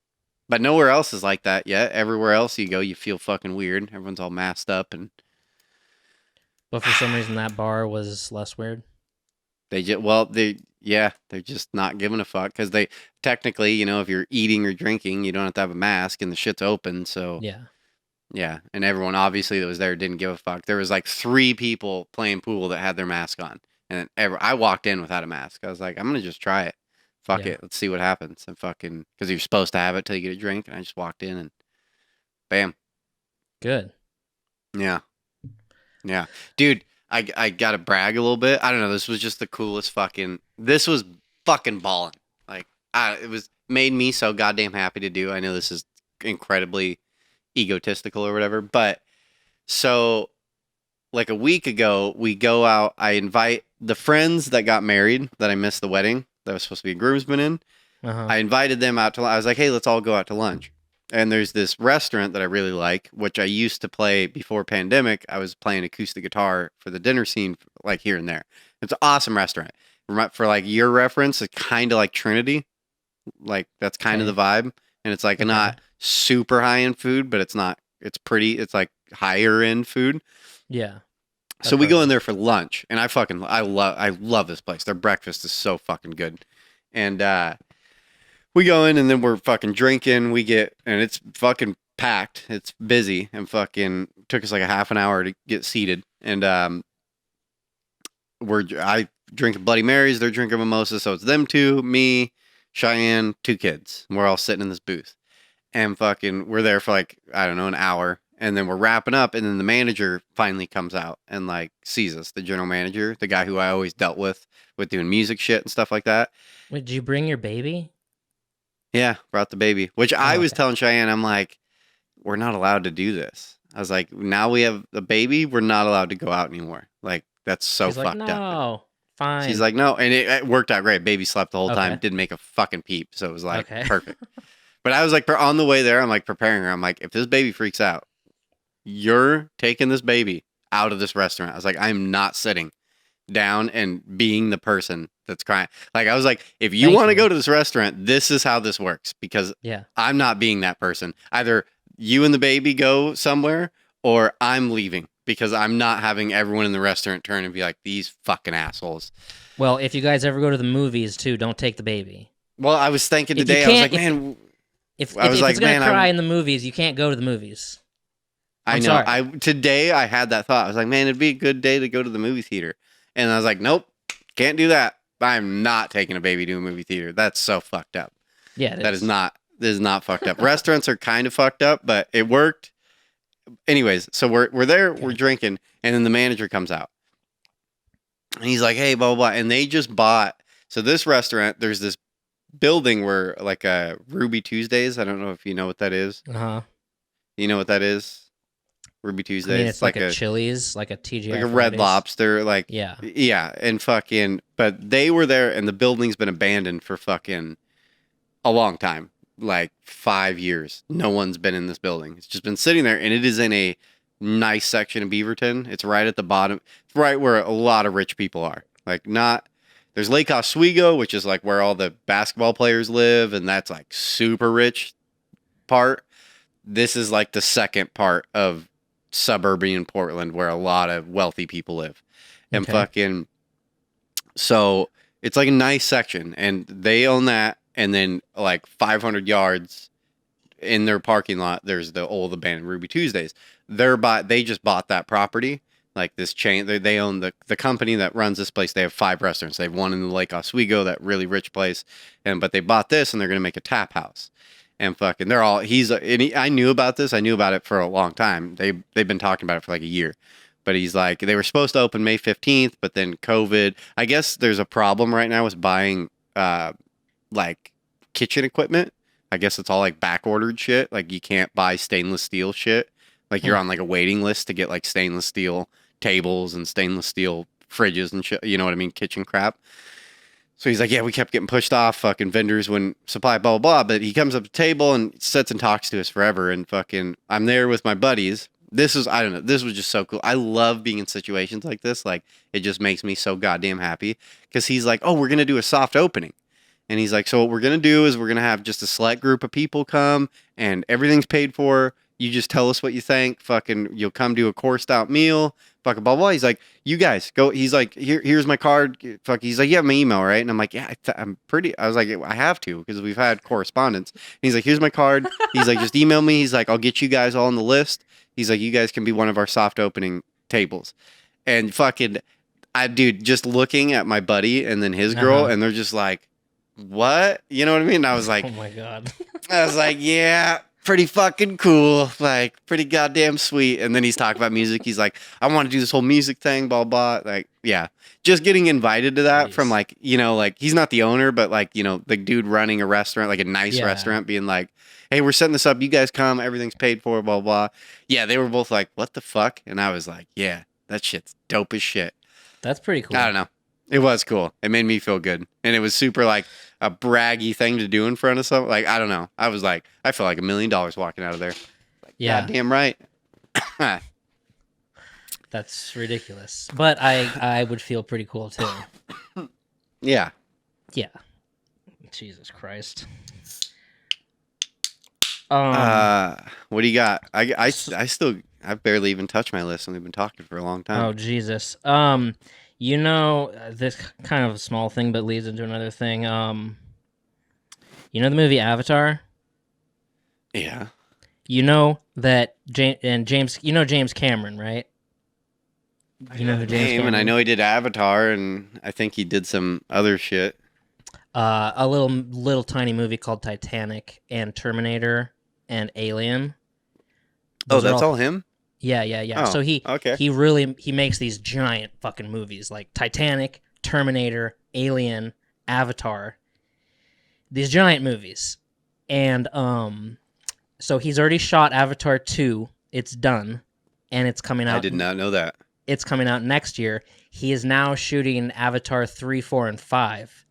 But nowhere else is like that yet. Everywhere else you go, you feel fucking weird. Everyone's all masked up and but for some reason that bar was less weird. they're just not giving a fuck because they technically, if you're eating or drinking, you don't have to have a mask and the shit's open. So Yeah. yeah, and everyone obviously that was there didn't give a fuck. There was like 3 people playing pool that had their mask on, and I walked in without a mask. I was like, I'm gonna just try it. Fuck Yeah. it, let's see what happens. And fucking because you're supposed to have it till you get a drink, and I just walked in and bam, Good. yeah, yeah, dude. I gotta brag a little bit. I don't know. This was just the coolest fucking. This was fucking balling. Like it was made me so goddamn happy to do. I know this is incredibly egotistical or whatever, but so like a week ago, we go out. I invite the friends that got married that I missed the wedding that was supposed to be a groomsman in. Uh-huh. I invited them out to. I was like, hey, let's all go out to lunch. And there's this restaurant that I really like, which I used to play before pandemic. I was playing acoustic guitar for the dinner scene, like here and there. It's an awesome restaurant. For like your reference, it's kind of like Trinity. Like that's kind of Okay. the vibe, and it's like Okay. not super high end food, but it's not. It's pretty. It's like higher end food. Yeah. So I've we heard go of in it. there for lunch, and I love this place. Their breakfast is so fucking good, and we go in, and then we're fucking drinking. And it's fucking packed. It's busy, and fucking took us like a half an hour to get seated, and I drinking Bloody Marys, they're drinking mimosas, so it's them two, me, Cheyenne, 2 kids. And we're all sitting in this booth, and fucking we're there for like I don't know an hour, and then we're wrapping up, and then the manager finally comes out and like sees us, the general manager, the guy who I always dealt with doing music shit and stuff like that. Wait, did you bring your baby? Yeah, brought the baby, which I Oh, was okay. telling Cheyenne, I'm like, we're not allowed to do this. I was like, now we have a baby, we're not allowed to go out anymore. Like that's so She's like, fucked up. no, She's fine. like, no, and it worked out great. Baby slept the whole time, Okay. didn't make a fucking peep, so it was like Okay. perfect. But I was like, on the way there, I'm like preparing her. I'm like, if this baby freaks out, you're taking this baby out of this restaurant. I was like, I'm not sitting down and being the person that's crying. Like I was like, if you Thank want to you. go to this restaurant, this is how this works because Yeah. I'm not being that person. Either you and the baby go somewhere or I'm leaving because I'm not having everyone in the restaurant turn and be like, these fucking assholes. Well, if you guys ever go to the movies too, don't take the baby. Well, I was thinking If you today, I was like, can't, man, if I was if like, it's gonna man, cry in the movies, you can't go to the movies. I I'm know. sorry. Today I had that thought. I was like, man, it'd be a good day to go to the movie theater. And I was like, nope, can't do that. I'm not taking a baby to a movie theater. That's so fucked up. Yeah, it That is. is not. This is not fucked up. Restaurants are kind of fucked up, but it worked. Anyways, so we're there, we're Okay. drinking, and then the manager comes out. And he's like, hey, blah, blah, blah. And they just bought. So this restaurant, there's this building where like Ruby Tuesdays. I don't know if you know what that is. Uh-huh. You know what that is? Ruby I Tuesdays. mean, it's like a Chili's, like a TGI like a Red Fridays. Lobster, like Yeah. yeah, and fucking. But they were there, and the building's been abandoned for fucking a long time, like 5 years. No one's been in this building. It's just been sitting there, and it is in a nice section of Beaverton. It's right at the bottom, right where a lot of rich people are. Like not. There's Lake Oswego, which is like where all the basketball players live, and that's like super rich part. This is like the second part of suburban Portland where a lot of wealthy people live. And Okay. fucking so it's like a nice section and they own that and then like 500 yards in their parking lot there's the old abandoned Ruby Tuesdays. They just bought that property. like this chain. They own the company that runs this place. They have 5 restaurants. They have one in the Lake Oswego, that really rich place, but they bought this and they're gonna make a tap house. And fucking, they're all I knew about this. I knew about it for a long time. They've been talking about it for like a year. But he's like, they were supposed to open May 15th, but then COVID. I guess there's a problem right now with buying like kitchen equipment. I guess it's all like back ordered shit. Like you can't buy stainless steel shit. Like you're on like a waiting list to get like stainless steel tables and stainless steel fridges and shit. You know what I mean? Kitchen crap. So he's like, yeah, we kept getting pushed off. Fucking vendors wouldn't supply, blah, blah, blah. But he comes up to the table and sits and talks to us forever. And fucking, I'm there with my buddies. I don't know. This was just so cool. I love being in situations like this. Like, it just makes me so goddamn happy. Because he's like, oh, we're going to do a soft opening. And he's like, so what we're going to do is we're going to have just a select group of people come and everything's paid for. You just tell us what you think. Fucking, you'll come to a coursed out meal. Fucking blah, blah. He's like, you guys go. He's like, here's my card. Fuck. He's like, you have my email, right? And I'm like, yeah, I was like, I have to because we've had correspondence. And he's like, here's my card. He's like, just email me. He's like, I'll get you guys all on the list. He's like, you guys can be one of our soft opening tables. And fucking, dude, just looking at my buddy and then his girl, and they're just like, what? You know what I mean? And I was like, oh my God. I was like, yeah, pretty fucking cool. Like, pretty goddamn sweet. And then he's talking about music. He's like, I want to do this whole music thing, blah, blah. Like, yeah. Just getting invited to that from like, you know, like he's not the owner, but like, you know, the dude running a restaurant, like a nice restaurant, being like, hey, we're setting this up. You guys come. Everything's paid for, blah, blah. Yeah, they were both like, what the fuck? And I was like, yeah, that shit's dope as shit. That's pretty cool. I don't know. It was cool. It made me feel good. And it was super like a braggy thing to do in front of someone. Like, I don't know. I was like, I felt like $1 million walking out of there. Like, yeah. Goddamn right. That's ridiculous. But I would feel pretty cool too. Yeah. Yeah. Jesus Christ. What do you got? I've barely even touched my list and we've been talking for a long time. Oh, Jesus. You know, this kind of a small thing, but leads into another thing. You know the movie Avatar? Yeah. You know that James Cameron, right? You know who James Cameron? And I know he did Avatar, and I think he did some other shit. A little tiny movie called Titanic and Terminator and Alien. Those that's all him? Yeah. Oh, so he makes these giant fucking movies like Titanic, Terminator, Alien, Avatar. These giant movies. And so he's already shot Avatar 2. It's done and it's coming out. I did not know that. It's coming out next year. He is now shooting Avatar 3, 4, and 5.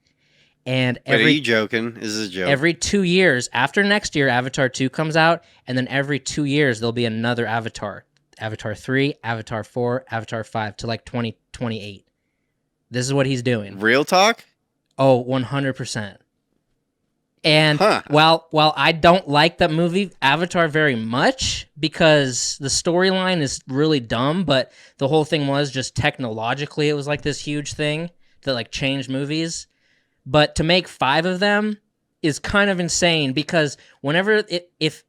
And Wait, are you joking? Is this a joke? Every 2 years, after next year, Avatar 2 comes out, and then every 2 years, there'll be another Avatar. Avatar 3, Avatar 4, Avatar 5, to like 2028. This is what he's doing. Real talk? Oh, 100%. And while I don't like that movie, Avatar, very much, because the storyline is really dumb, but the whole thing was just technologically, it was like this huge thing that like changed movies. But to make 5 of them is kind of insane, because whenever if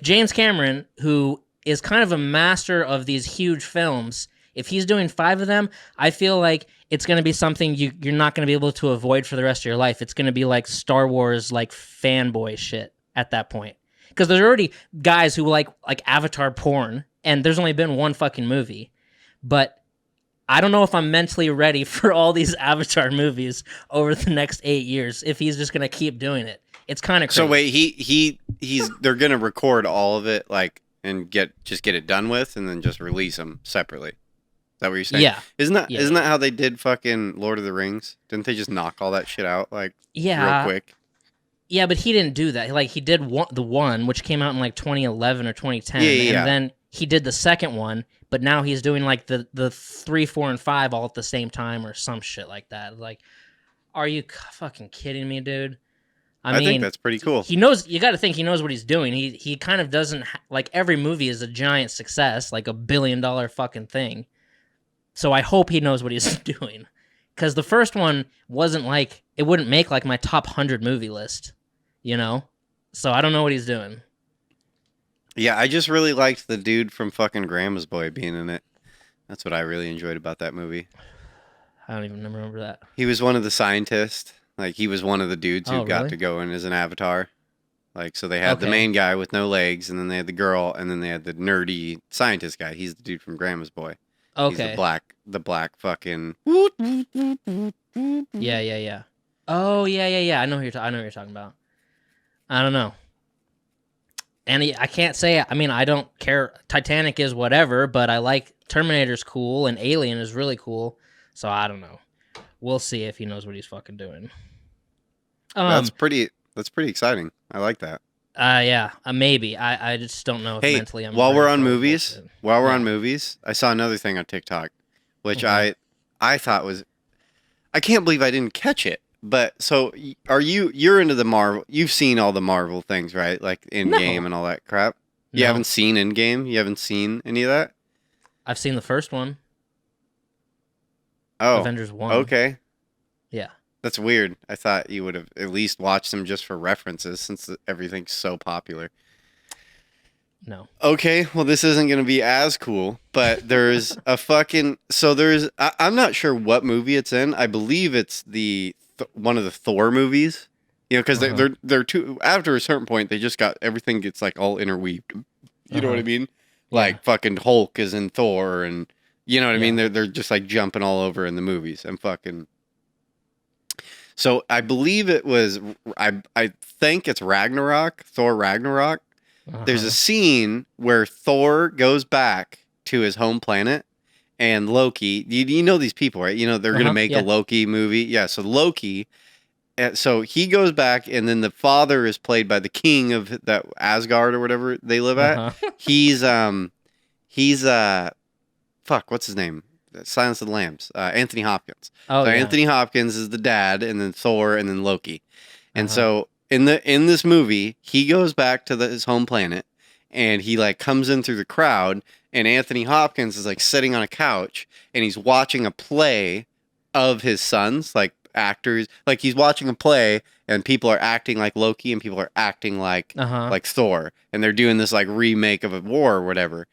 James Cameron, who is kind of a master of these huge films, if he's doing 5 of them, I feel like it's going to be something you're not going to be able to avoid for the rest of your life. It's going to be like Star Wars, like fanboy shit at that point. Because there's already guys who like Avatar porn, and there's only been one fucking movie. But I don't know if I'm mentally ready for all these Avatar movies over the next 8 years if he's just going to keep doing it. It's kind of crazy. So wait, they're going to record all of it like and get it done with and then just release them separately. Is that what you're saying? Yeah. Isn't that how they did fucking Lord of the Rings? Didn't they just knock all that shit out like real quick? Yeah, but he didn't do that. Like he did the one, which came out in like 2011 or 2010, and then he did the second one, but now he's doing like the 3, 4, and 5 all at the same time or some shit like that. Like, are you fucking kidding me, dude? I mean, think that's pretty cool. He knows. You got to think he knows what he's doing. He kind of doesn't like every movie is a giant success, like $1 billion fucking thing. So I hope he knows what he's doing, because the first one wasn't like it wouldn't make like my top 100 movie list, you know. So I don't know what he's doing. Yeah, I just really liked the dude from fucking Grandma's Boy being in it. That's what I really enjoyed about that movie. I don't even remember that. He was one of the scientists. Like, he was one of the dudes who Oh, got really? to go in as an avatar. Like, so they had the Okay. main guy with no legs, and then they had the girl, and then they had the nerdy scientist guy. He's the dude from Grandma's Boy. He's Okay. the black fucking. Yeah. Oh, yeah. I know I know what you're talking about. I don't know. And I can't say. I mean, I don't care. Titanic is whatever, but I like Terminator's cool and Alien is really cool. So I don't know. We'll see if he knows what he's fucking doing. That's pretty exciting. I like that. Yeah, maybe. I just don't know if Hey, mentally I'm while ready we're for on all the movies, bullshit. I saw another thing on TikTok, which Okay. I thought was, I can't believe I didn't catch it. But so are you're into the Marvel? You've seen all the Marvel things, right? Like Endgame No. and all that crap. You No. haven't seen Endgame? You haven't seen any of that? I've seen the first one, Oh, Avengers 1. okay. Yeah. That's weird. I thought you would have at least watched them just for references since everything's so popular. No. Okay, well, this isn't going to be as cool, but there's a fucking. So I'm not sure what movie it's in. I believe it's one of the Thor movies. You know, because they're two. After a certain point, they just got everything gets like all interweaved. You know what I mean? Like fucking Hulk is in Thor, and you know what I mean. They're just like jumping all over in the movies and fucking. So I believe it was. I think it's Ragnarok, Thor Ragnarok. There's a scene where Thor goes back to his home planet and Loki, you know these people, right? You know, they're going to make a Loki movie. Yeah. So Loki, so he goes back and then the father is played by the king of that Asgard or whatever they live at. He's fuck, what's his name? Silence of the Lambs. Anthony Hopkins. Oh, so yeah. Anthony Hopkins is the dad and then Thor and then Loki. And so in this movie, he goes back to his home planet, and he like comes in through the crowd, and Anthony Hopkins is like sitting on a couch, and he's watching a play of his sons, like actors, like he's watching a play, and people are acting like Loki, and people are acting like Thor, and they're doing this like remake of a war or whatever.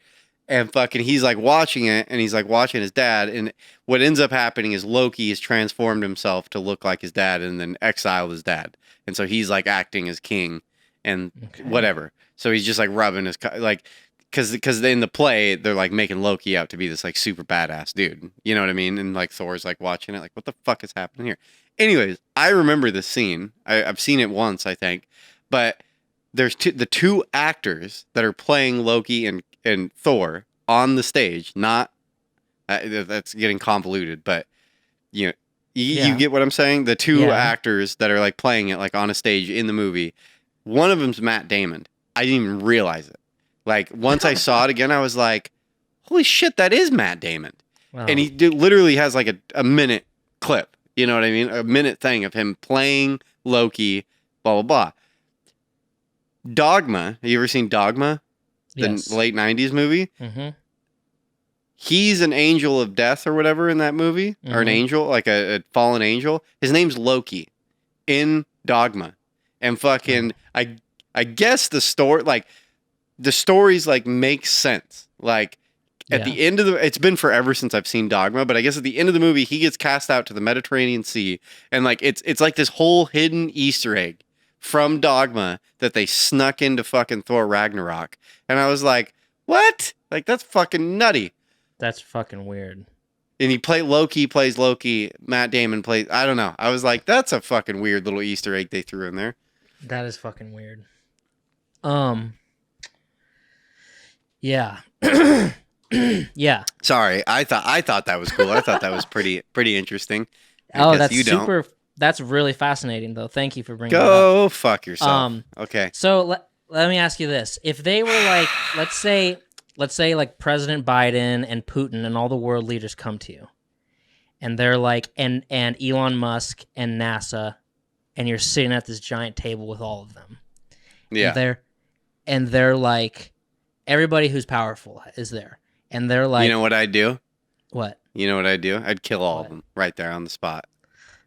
And fucking, he's like watching it, and he's like watching his dad. And what ends up happening is Loki has transformed himself to look like his dad, and then exiled his dad. And so he's like acting as king, and whatever. So he's just like rubbing his like, because in the play they're like making Loki out to be this like super badass dude. You know what I mean? And like Thor's like watching it, like what the fuck is happening here? Anyways, I remember this scene. I've seen it once, I think, but there's the two actors that are playing Loki and Thor on the stage. Not that's getting convoluted, but you know, you get what I'm saying. The two actors that are like playing it like on a stage in the movie. One of them's Matt Damon. I didn't even realize it. Like once I saw it again, I was like, "Holy shit, that is Matt Damon!" Wow. And he literally has like a minute clip. You know what I mean? A minute thing of him playing Loki. Blah blah blah. Dogma. Have you ever seen Dogma? The late 90s movie? Mm-hmm. He's an angel of death or whatever in that movie. Or an angel, like a fallen angel. His name's Loki in Dogma. And fucking, I guess the stories like make sense. Like at the end of it's been forever since I've seen Dogma, but I guess at the end of the movie, he gets cast out to the Mediterranean Sea. And like, it's like this whole hidden Easter egg from Dogma that they snuck into fucking Thor Ragnarok. And I was like, what? Like, that's fucking nutty. That's fucking weird. And Loki plays Loki. Matt Damon plays, I don't know. I was like, that's a fucking weird little Easter egg they threw in there. That is fucking weird. Yeah. Yeah. Sorry. I thought that was cool. I thought that was pretty interesting. That's super. That's really fascinating, though. Thank you for bringing it up. Go fuck yourself. Okay. So let me ask you this: if they were like, let's say like President Biden and Putin and all the world leaders come to you, and they're like, and Elon Musk and NASA, and you're sitting at this giant table with all of them. Yeah. And they're like, everybody who's powerful is there, and they're like, you know what I'd do? What? You know what I'd do? I'd kill all of them right there on the spot.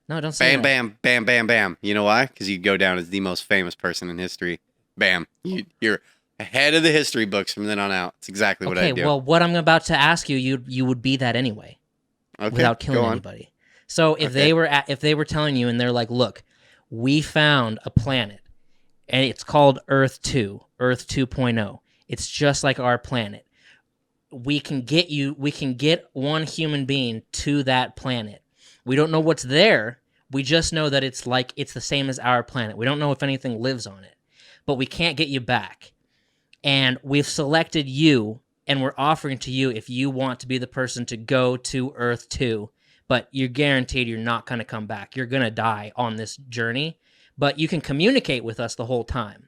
No, don't say bam, that. bam, bam, bam, bam. You know why? Because you'd go down as the most famous person in history. Bam. You're Ahead of the history books from then on out. It's exactly what I do. Okay, well, what I'm about to ask you, you would be that anyway, Okay, without killing go on. anybody. So if Okay. they were telling you and they're like, look, we found a planet, and it's called Earth 2, Earth 2.0. It's just like our planet. We can get one human being to that planet. We don't know what's there. We just know that it's the same as our planet. We don't know if anything lives on it. But we can't get you back. And we've selected you, and we're offering to you if you want to be the person to go to Earth 2, but you're guaranteed you're not going to come back. You're going to die on this journey, but you can communicate with us the whole time.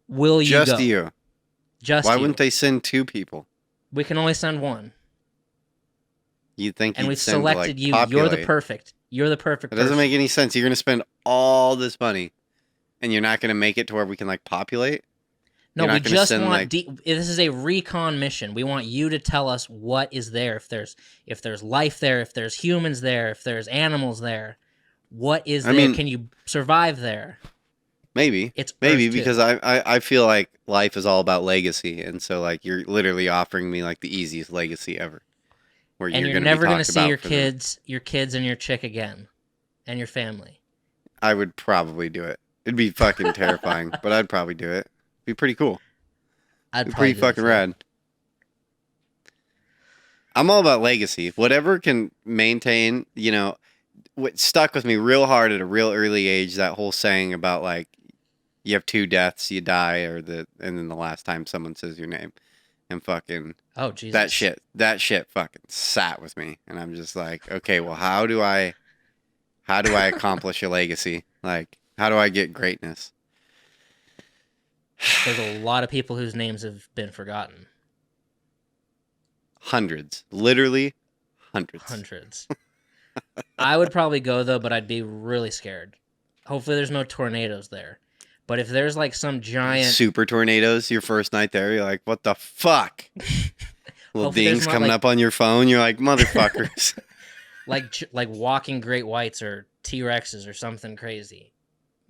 Will you Just go? you. Just Why you. wouldn't they send 2 people? We can only send one. You'd think And you'd we've send selected to, like, you. populate. You're the perfect It doesn't person. make any sense. You're going to spend all this money, and you're not going to make it to where we can, like, populate? No, You're we not gonna just send, want. like- This is a recon mission. We want you to tell us what is there. If there's life there, if there's humans there, if there's animals there, what is I there? mean- Can you survive there? Maybe. It's Maybe, Earth 2. because I feel like life is all about legacy, and so, like, you're literally offering me, like, the easiest legacy ever. Where And you're gonna never be going to talked see about your for kids and your chick again, and your family. I would probably do it. It'd be fucking terrifying, but I'd probably do it. It'd be pretty cool. I'd It'd be probably pretty do it fucking too. rad. I'm all about legacy. Whatever can maintain, what stuck with me real hard at a real early age, that whole saying about, like, you have 2 deaths, you die, and then the last time someone says your name. And fucking Oh Jesus! that shit fucking sat with me. And I'm just like, okay, well, how do I accomplish a legacy? Like, how do I get greatness? There's a lot of people whose names have been forgotten. Hundreds. Literally hundreds. Hundreds. I would probably go though, but I'd be really scared. Hopefully there's no tornadoes there. But if there's like some giant Super tornadoes, your first night there, you're like, what the fuck? Little Hopefully there's dings not, coming like- up on your phone. You're like, motherfuckers. like walking great whites or T-Rexes or something crazy.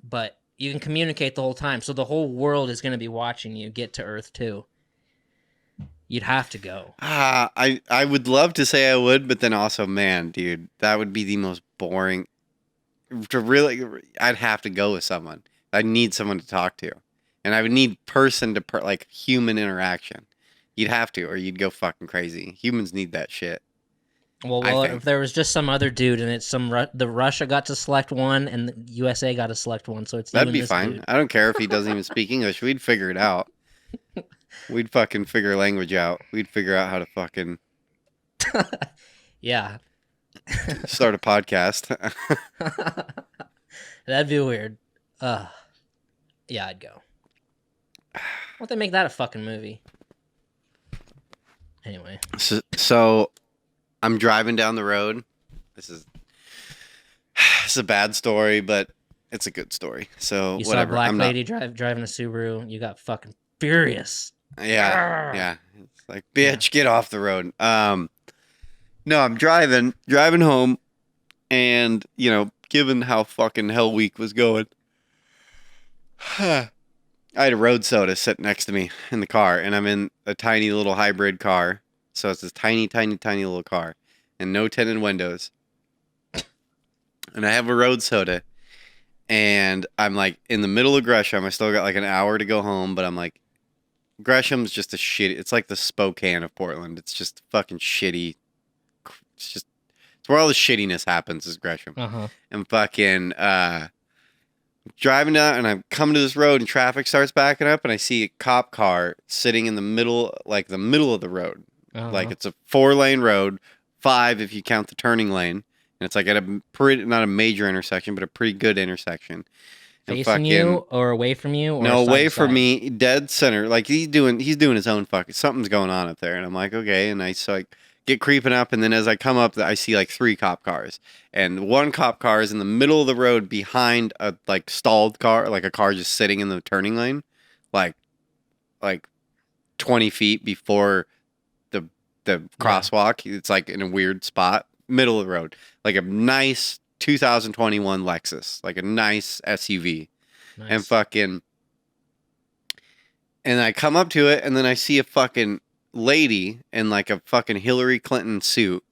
But you can communicate the whole time. So the whole world is going to be watching you get to Earth 2. You'd have to go. I would love to say I would, but then also, man, dude, that would be the most boring. I'd have to go with someone. I'd need someone to talk to. And I would need like human interaction. You'd have to, or you'd go fucking crazy. Humans need that shit. Well, I think. if there was just some other dude and it's the Russia got to select one and the USA got to select one, so it's you That'd and be this fine. dude. I don't care if he doesn't even speak English. We'd figure it out. We'd fucking figure language out. We'd figure out how to fucking Yeah. start a podcast. That'd be weird. Yeah, I'd go. Why don't they make that a fucking movie? Anyway. So I'm driving down the road. This is a bad story, but it's a good story. So You whatever. saw a black I'm lady driving a Subaru. You got fucking furious. Yeah. It's like, bitch, get off the road. No, I'm driving home, and given how fucking Hell Week was going, I had a road soda sitting next to me in the car, and I'm in a tiny little hybrid car. So it's this tiny, tiny, tiny little car, and no tinted windows. And I have a road soda, and I'm like in the middle of Gresham. I still got like an hour to go home, but I'm like, Gresham's just a shitty. It's like the Spokane of Portland. It's just fucking shitty. It's where all the shittiness happens is Gresham. Uh-huh. And fucking driving down, and I'm coming to this road, and traffic starts backing up, and I see a cop car sitting in the middle of the road. Uh-huh. Like, it's a 4-lane road, 5 if you count the turning lane, and it's like at a pretty, not a major intersection, but a pretty good intersection. And Facing you or away from you? Or no, side away to from side? me, dead center. Like, he's doing his own fucking, something's going on up there, and I'm like, okay, and I get creeping up, and then as I come up, I see like 3 cop cars, and one cop car is in the middle of the road behind a like stalled car, like a car just sitting in the turning lane, like 20 feet before the crosswalk. It's like in a weird spot, middle of the road, like a nice 2021 Lexus, like a nice SUV. Nice. And fucking And I come up to it, and then I see a fucking lady in like a fucking Hillary Clinton suit,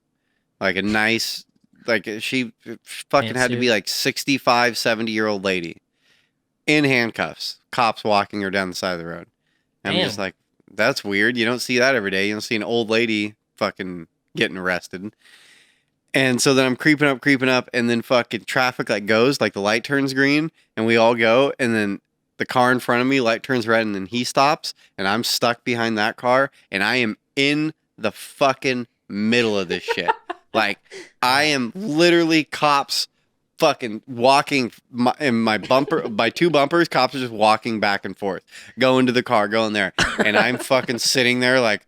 like a nice, like she fucking had to be Pantsuit. like 65, 70-year-old lady in handcuffs. Cops walking her down the side of the road. And I'm just Damn. like, that's weird. You don't see that every day. You don't see an old lady fucking getting arrested. And so then I'm creeping up, and then fucking traffic like goes, like the light turns green, and we all go, and then the car in front of me, light turns red, and then he stops, and I'm stuck behind that car, and I am in the fucking middle of this shit. Like, I am literally cops fucking walking in my bumper, my two bumpers, cops are just walking back and forth, going to the car, going there, and I'm fucking sitting there like,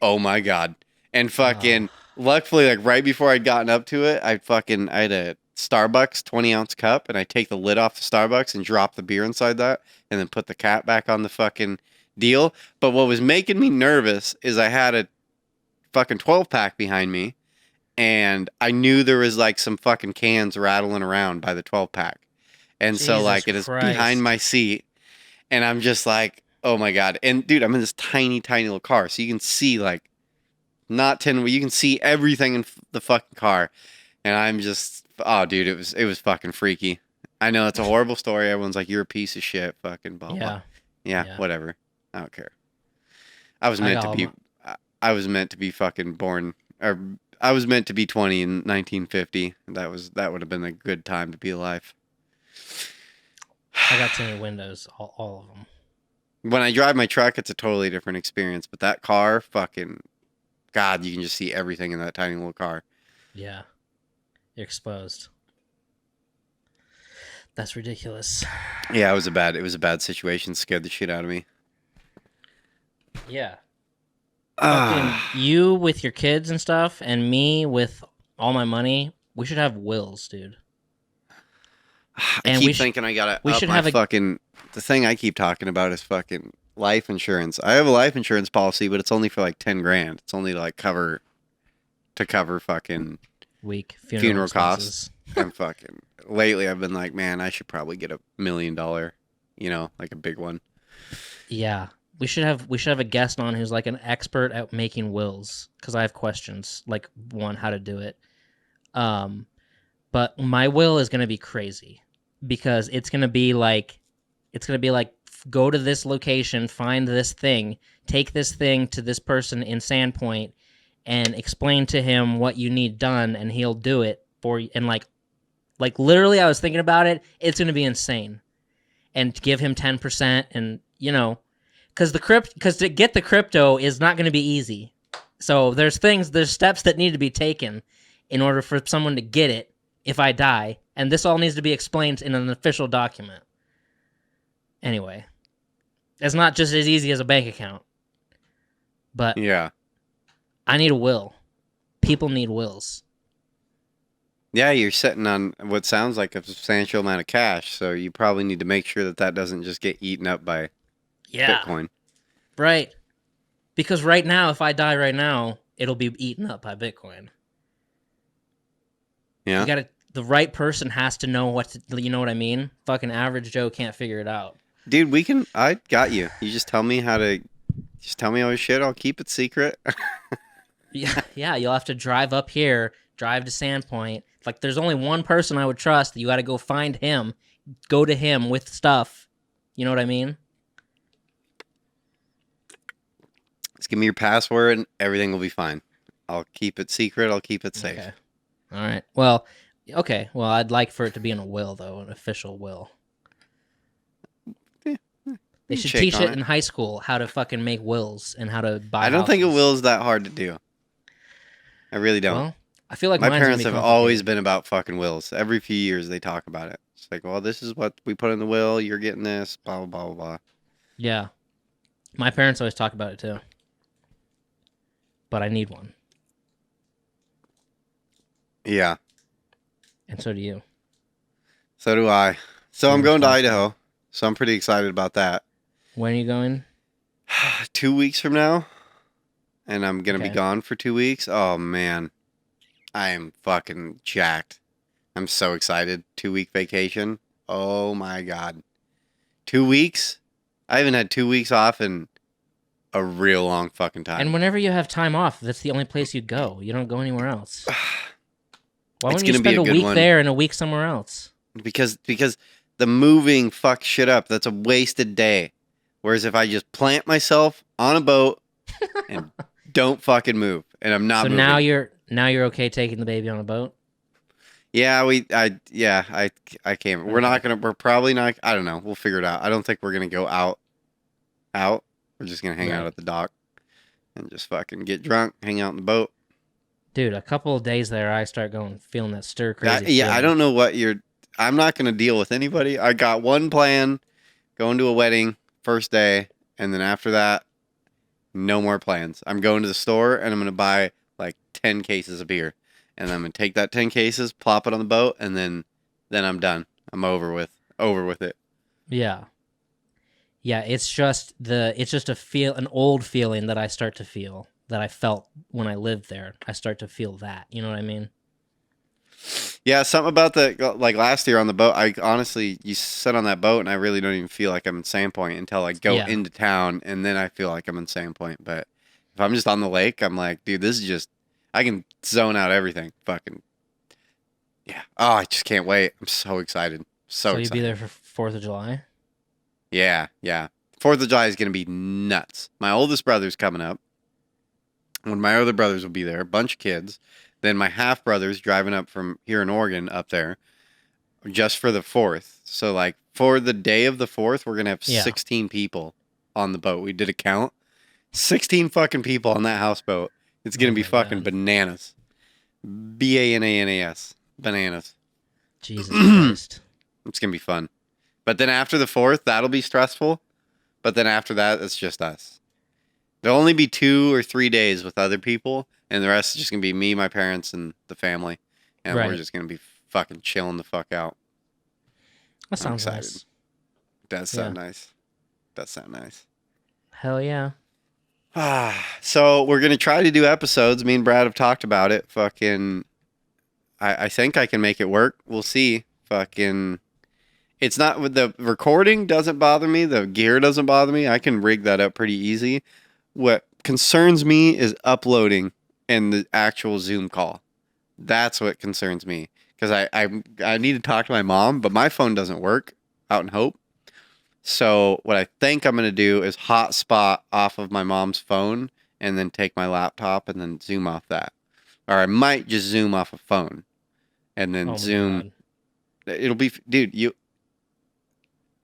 oh my God. And fucking, Oh, luckily, like right before I'd gotten up to it, I had a Starbucks 20-ounce cup, and I take the lid off the Starbucks and drop the beer inside that, and then put the cap back on the fucking deal. But what was making me nervous is I had a fucking 12 pack behind me, and I knew there was like some fucking cans rattling around by the 12 pack. And so Jesus like it is behind Christ. my seat, and I'm just like, oh my God. And dude, I'm in this tiny, tiny little car, so you can see like not 10, you can see everything in the fucking car. And I'm just, oh dude, it was fucking freaky. I know it's a horrible story. Everyone's like, you're a piece of shit, fucking blah blah. Yeah. Yeah, Yeah. whatever. I don't care. I was I meant got to all be my, I was meant to be fucking born, or I was meant to be 20 in 1950. That would have been a good time to be alive. I got tinted windows, all of them. When I drive my truck, it's a totally different experience, but that car, fucking God, you can just see everything in that tiny little car. Yeah. You're exposed. That's ridiculous. Yeah, it was a bad situation. Scared the shit out of me. Yeah. Fucking Ah, you with your kids and stuff, and me with all my money. We should have wills, dude. I And keep thinking I gotta we up should my have a fucking. The thing I keep talking about is fucking life insurance. I have a life insurance policy, but it's only for like 10 grand. It's only to like cover fucking week funeral funeral costs. expenses. And fucking lately, I've been like, man, I should probably get $1 million. Like a big one. Yeah. We should have a guest on who's like an expert at making wills because I have questions like one how to do it. Um but my will is going to be crazy because it's going to be like go to this location, find this thing, take this thing to this person in Sandpoint and explain to him what you need done and he'll do it for you and like literally I was thinking about it, it's going to be insane. And give him 10% and cuz to get the crypto is not going to be easy. So there's steps that need to be taken in order for someone to get it if I die, and this all needs to be explained in an official document. Anyway, it's not just as easy as a bank account, but Yeah. I need a will. People need wills. Yeah, you're sitting on what sounds like a substantial amount of cash, so you probably need to make sure that that doesn't just get eaten up by Yeah, Bitcoin. right. Because right now, if I die right now, it'll be eaten up by Bitcoin. You Yeah. got to the right person has to know you know what I mean? Fucking average Joe can't figure it out. Dude, I got you. You just tell me just tell me all your shit. I'll keep it secret. Yeah, yeah, you'll have to drive up here, drive to Sandpoint. Like, there's only one person I would trust. You got to go find him, go to him with stuff. You know what I mean? Just give me your password and everything will be fine. I'll keep it secret. I'll keep it safe. Okay. All right. Well, okay. Well, I'd like for it to be in a will, though, an official will. Yeah, They you should shake teach on it it. in high school how to fucking make wills and how to buy I don't think a houses. will is that hard to do. I really don't. Well, I feel like My mine's gonna parents be have complicated. always been about fucking wills. Every few years they talk about it. It's like, well, this is what we put in the will. You're getting this. Blah blah blah blah blah. Yeah. My parents always talk about it too. But I need one. Yeah. And so do you. So do I. So You're I'm going to responsible. Idaho. So I'm pretty excited about that. When are you going? 2 weeks from now, and I'm gonna be Okay. gone for 2 weeks. Oh man, I am fucking jacked. I'm so excited. 2 week vacation. Oh my god, 2 weeks. I haven't had 2 weeks off in a real long fucking time. And whenever you have time off, that's the only place you go. You don't go anywhere else. Why It's wouldn't you gonna be spend a a good week one. there and a week somewhere else? Because the moving fucks shit up. That's a wasted day. Whereas if I just plant myself on a boat and don't fucking move, and I'm not So moving. now you're okay taking the baby on a boat? Yeah, I can't. We're probably not. I don't know. We'll figure it out. I don't think we're gonna go out. We're just gonna hang out Right. at the dock and just fucking get drunk, hang out in the boat. Dude, a couple of days there, I start feeling that stir crazy Yeah, I feeling. don't know what I'm not gonna deal with anybody. I got one plan: going to a wedding first day, and then after that, no more plans. I'm going to the store and I'm gonna buy like 10 cases of beer, and I'm gonna take that 10 cases, plop it on the boat, and then I'm done. I'm over with it. Yeah. Yeah, it's just an old feeling that I start to feel that I felt when I lived there. I start to feel that. You know what I mean? Yeah, something about like last year on the boat. I honestly, you sit on that boat, and I really don't even feel like I'm in Sandpoint until I go Yeah. into town, and then I feel like I'm in Sandpoint. But if I'm just on the lake, I'm like, dude, this is just, I can zone out everything. Fucking yeah. Oh, I just can't wait. I'm so excited. So So you'd be excited. there for 4th of July? Yeah, yeah. 4th of July is gonna be nuts. My oldest brother's coming up. One of my other brothers will be there, a bunch of kids. Then my half brother's driving up from here in Oregon up there just for the 4th. So like for the day of the 4th, we're gonna have Yeah. 16 people on the boat. We did a count. 16 fucking people on that houseboat. It's gonna Oh be my fucking God. bananas. Bananas. Bananas. Jesus Christ. It's gonna be fun. But then after the 4th, that'll be stressful. But then after that, it's just us. There'll only be 2 or 3 days with other people, and the rest is just gonna be me, my parents, and the family, and we're Right. just gonna be fucking chilling the fuck out. That sounds excited. nice. Does sound nice. Does sound nice. Hell yeah. So we're gonna try to do episodes. Me and Brad have talked about it. Fucking, I think I can make it work. We'll see. Fucking, it's not with the recording doesn't bother me. The gear doesn't bother me. I can rig that up pretty easy. What concerns me is uploading and the actual Zoom call. That's what concerns me because I need to talk to my mom, but my phone doesn't work out in Hope. So what I think I'm gonna do is hotspot off of my mom's phone and then take my laptop and then Zoom off that, or I might just Zoom off a phone and then Oh my Zoom. God. It'll be, dude.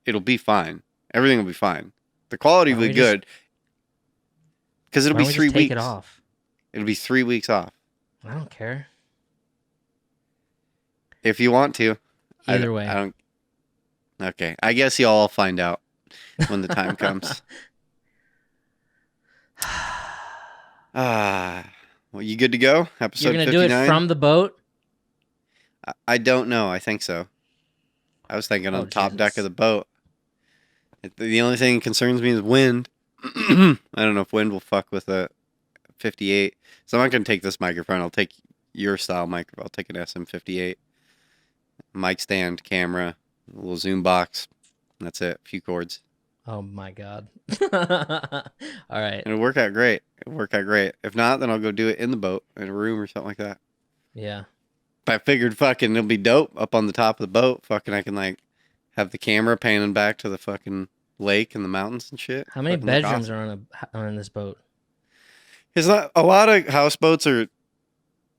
It'll be fine. Everything will be fine. The quality will Why be don't we good because it'll Why be don't we 3 just take weeks. it off? It'll be 3 weeks off I don't care. if you want to. Either way. I don't. Okay, I guess y'all will find out when the time comes. Well, you good to go? Episode You're gonna 59? do it from the boat? I don't know. I think so. I was thinking on Oh, the top deck Jesus. of the boat. The only thing that concerns me is wind. I don't know if wind will fuck with a 58. So I'm not going to take this microphone. I'll take your style microphone. I'll take an SM58. Mic stand, camera, a little zoom box. That's it. A few cords. Oh my God. All right. It'll work out great. If not, then I'll go do it in the boat, in a room or something like that. Yeah. But I figured fucking it'll be dope up on the top of the boat. Fucking I can like have the camera panning back to the fucking lake and the mountains and shit. How many Fucking look bedrooms awesome. are on this boat? It's not a lot of houseboats are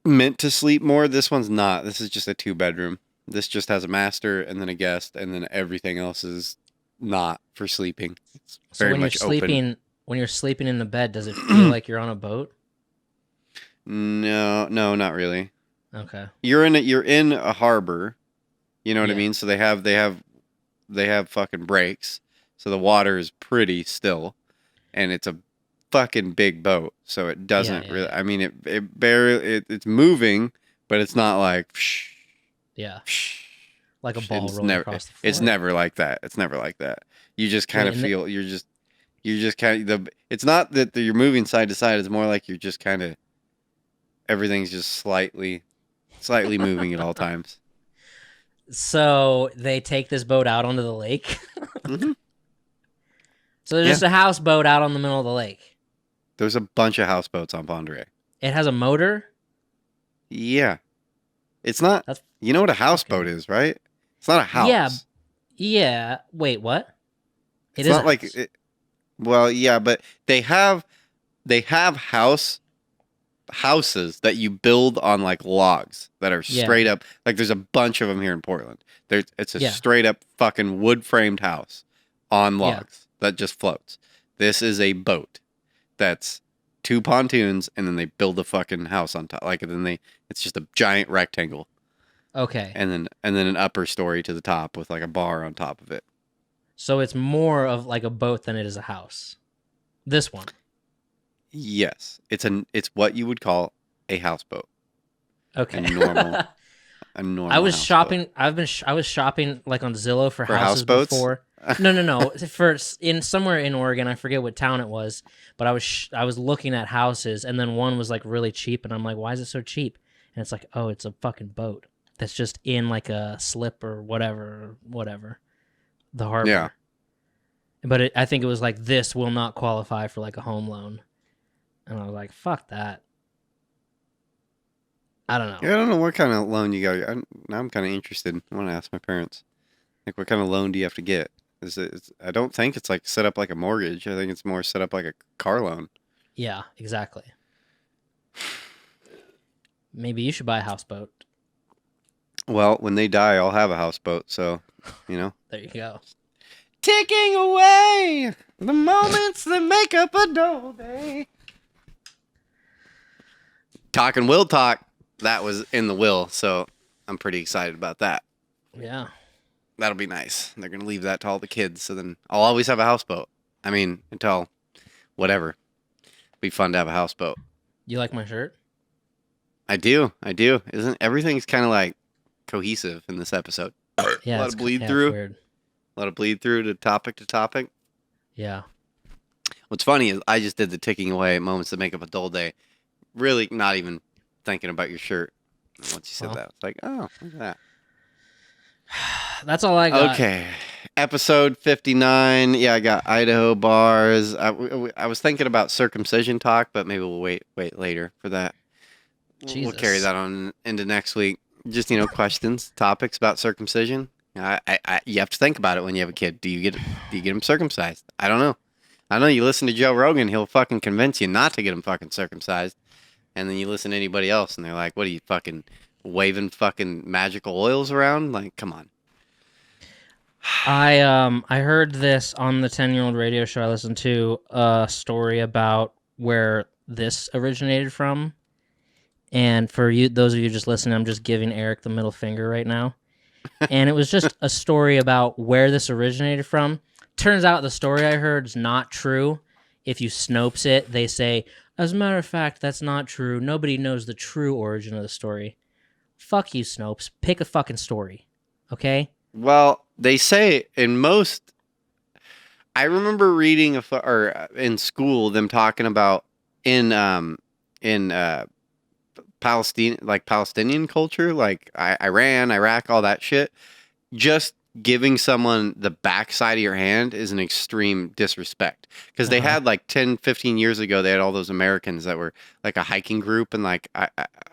meant to sleep more. This one's not. This is just a 2-bedroom. This just has a master and then a guest, and then everything else is not for sleeping. It's So very when you're much open. sleeping, when you're sleeping in the bed, does it feel like you're on a boat? No, not really. Okay. You're in a harbor. You know what I Yeah. mean? So they have fucking breaks. So the water is pretty still, and it's a fucking big boat. So it doesn't yeah, really. yeah. I mean, it's moving, but it's not like. Yeah. Like a ball It's rolling never. across the floor. It's never like that. It's never like that. You just kind of and the- feel. You're just kind of. It's not that you're moving side to side. It's more like you're just kind of. Everything's just slightly moving at all times. So they take this boat out onto the lake. Mhm. So there's just a houseboat out on the middle of the lake. There's a bunch of houseboats on Pend Oreille. It has a motor? Yeah. It's not... That's You know what a houseboat okay. is, right? It's not a house. Yeah. Wait, what? It's not like... Well, yeah, but they have houses that you build on like logs that are straight up. Like there's a bunch of them here in Portland. It's a straight up fucking wood framed house on logs that just floats. This is a boat that's 2 pontoons, and then they build a fucking house on top. Like, and then it's just a giant rectangle. Okay. And then an upper story to the top with like a bar on top of it. So it's more of like a boat than it is a house. This one. Yes, it's what you would call a houseboat. Okay. A normal. I was houseboat. shopping. I was shopping like on Zillow for houses houseboats before. No. Somewhere in Oregon, I forget what town it was, but I was looking at houses, and then one was like really cheap, and I'm like, why is it so cheap? And it's like, oh, it's a fucking boat that's just in like a slip or whatever, the harbor. Yeah. But I think it was like, this will not qualify for like a home loan, and I was like, fuck that. I don't know. Yeah, I don't know what kind of loan you got. Now I'm kind of interested. I want to ask my parents. Like, what kind of loan do you have to get? I don't think it's like set up like a mortgage. I think it's more set up like a car loan. Yeah, exactly. Maybe you should buy a houseboat. Well, when they die, I'll have a houseboat. So, There you go. Ticking away the moments that make up a dull day. Talking will talk. That was in the will, so I'm pretty excited about that. Yeah. That'll be nice. They're going to leave that to all the kids, so then I'll always have a houseboat. I mean, until whatever. Be fun to have a houseboat. You like my shirt? I do. Isn't everything's kind of like cohesive in this episode? Yeah. A lot of bleed through. Weird. A lot of bleed through to topic. Yeah. What's funny is I just did the ticking away moments that make up a dull day. Really not even thinking about your shirt. And once you said that, it's like, oh, look at that. That's all I got. Okay. Episode 59. Yeah, I got Idaho bars. I was thinking about circumcision talk, but maybe we'll wait later for that. We'll carry that on into next week. Just, questions, topics about circumcision. You have to think about it when you have a kid. Do you get him circumcised? I don't know. I know you listen to Joe Rogan, he'll fucking convince you not to get him fucking circumcised. And then you listen to anybody else, and they're like, what are you, fucking waving fucking magical oils around? Like, come on. I heard this on the 10-year-old radio show I listened to, a story about where this originated from. And for you, those of you just listening, I'm just giving Eric the middle finger right now. And it was just a story about where this originated from. Turns out the story I heard is not true. If you Snopes it, they say, as a matter of fact, that's not true. Nobody knows the true origin of the story. Fuck you, Snopes. Pick a fucking story. Okay? Well, they say in most... I remember reading or in school them talking about in Palestinian culture, like Iran, Iraq, all that shit. Just giving someone the backside of your hand is an extreme disrespect. Because they had like 10, 15 years ago, they had all those Americans that were like a hiking group in like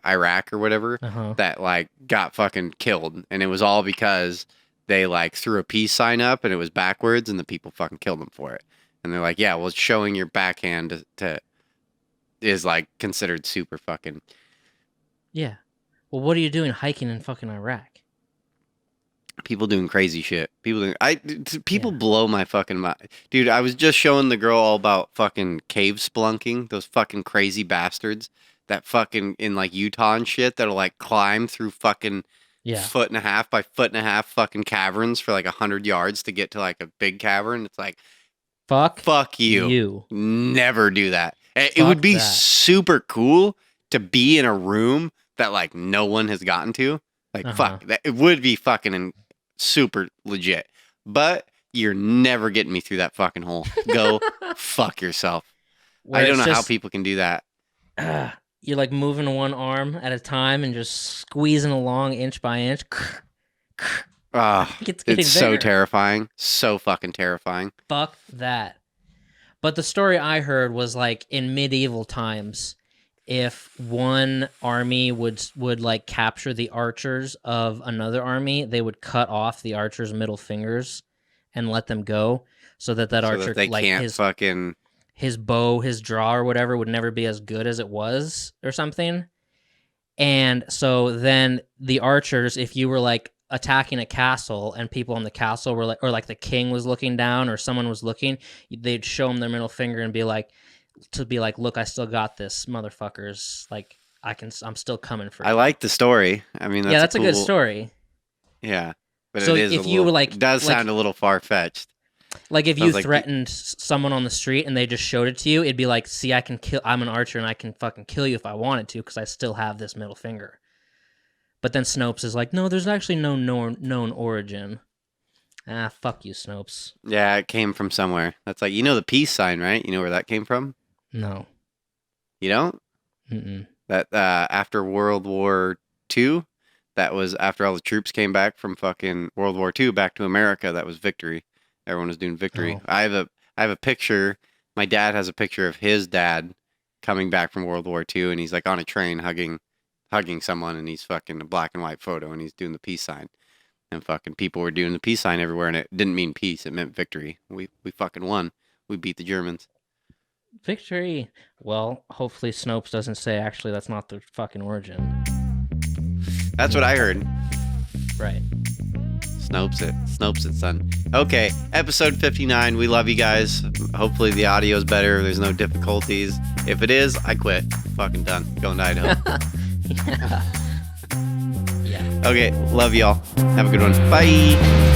Iraq or whatever that like got fucking killed. And it was all because they like threw a peace sign up and it was backwards and the people fucking killed them for it. And they're like, yeah, well, showing your backhand is like considered super fucking. Yeah. Well, what are you doing hiking in fucking Iraq? People doing crazy shit. People blow my fucking mind. Dude, I was just showing the girl all about fucking cave splunking. Those fucking crazy bastards that fucking in like Utah and shit that'll like climb through fucking 1.5 by 1.5 fucking caverns for like 100 yards to get to like a big cavern. It's like, fuck you. Never do that. It would be super cool to be in a room that like no one has gotten to. Like, fuck, that it would be fucking super legit. But you're never getting me through that fucking hole. Go fuck yourself. I don't know how people can do that. You're like moving one arm at a time and just squeezing along inch by inch. It's so terrifying. So fucking terrifying. Fuck that. But the story I heard was like in medieval times, if one army would like capture the archers of another army, they would cut off the archers' middle fingers and let them go, so that archer they like can't fucking his bow, his draw or whatever would never be as good as it was or something. And so then the archers, if you were like attacking a castle and people in the castle were like, or like the king was looking down or someone was looking, they'd show them their middle finger and be like, look, I still got this, motherfuckers. Like I'm still coming for you. I like the story. I mean, that's a good story. Yeah. But so it is if you were like, it does sound a little far-fetched. Like if you threatened someone on the street and they just showed it to you, it'd be like, see, I'm an archer and I can fucking kill you if I wanted to because I still have this middle finger. But then Snopes is like, no, there's actually no known origin. Ah, fuck you, Snopes. Yeah, it came from somewhere. That's like, the peace sign, right? You know where that came from? No. You don't? Mm-mm. That after World War II, that was after all the troops came back from fucking World War II back to America. That was victory. Everyone was doing victory. Oh. I have a picture. My dad has a picture of his dad coming back from World War II, and he's like on a train hugging someone, and he's fucking a black and white photo, and he's doing the peace sign. And fucking people were doing the peace sign everywhere, and it didn't mean peace. It meant victory. We fucking won. We beat the Germans. Victory. Well, hopefully Snopes doesn't say, actually, that's not the fucking origin. That's what I heard. Right. Snopes it, son. Okay, episode 59. We love you guys. Hopefully the audio's better. There's no difficulties. If it is, I quit. Fucking done. Going to Idaho. Yeah. Okay, love y'all. Have a good one. Bye.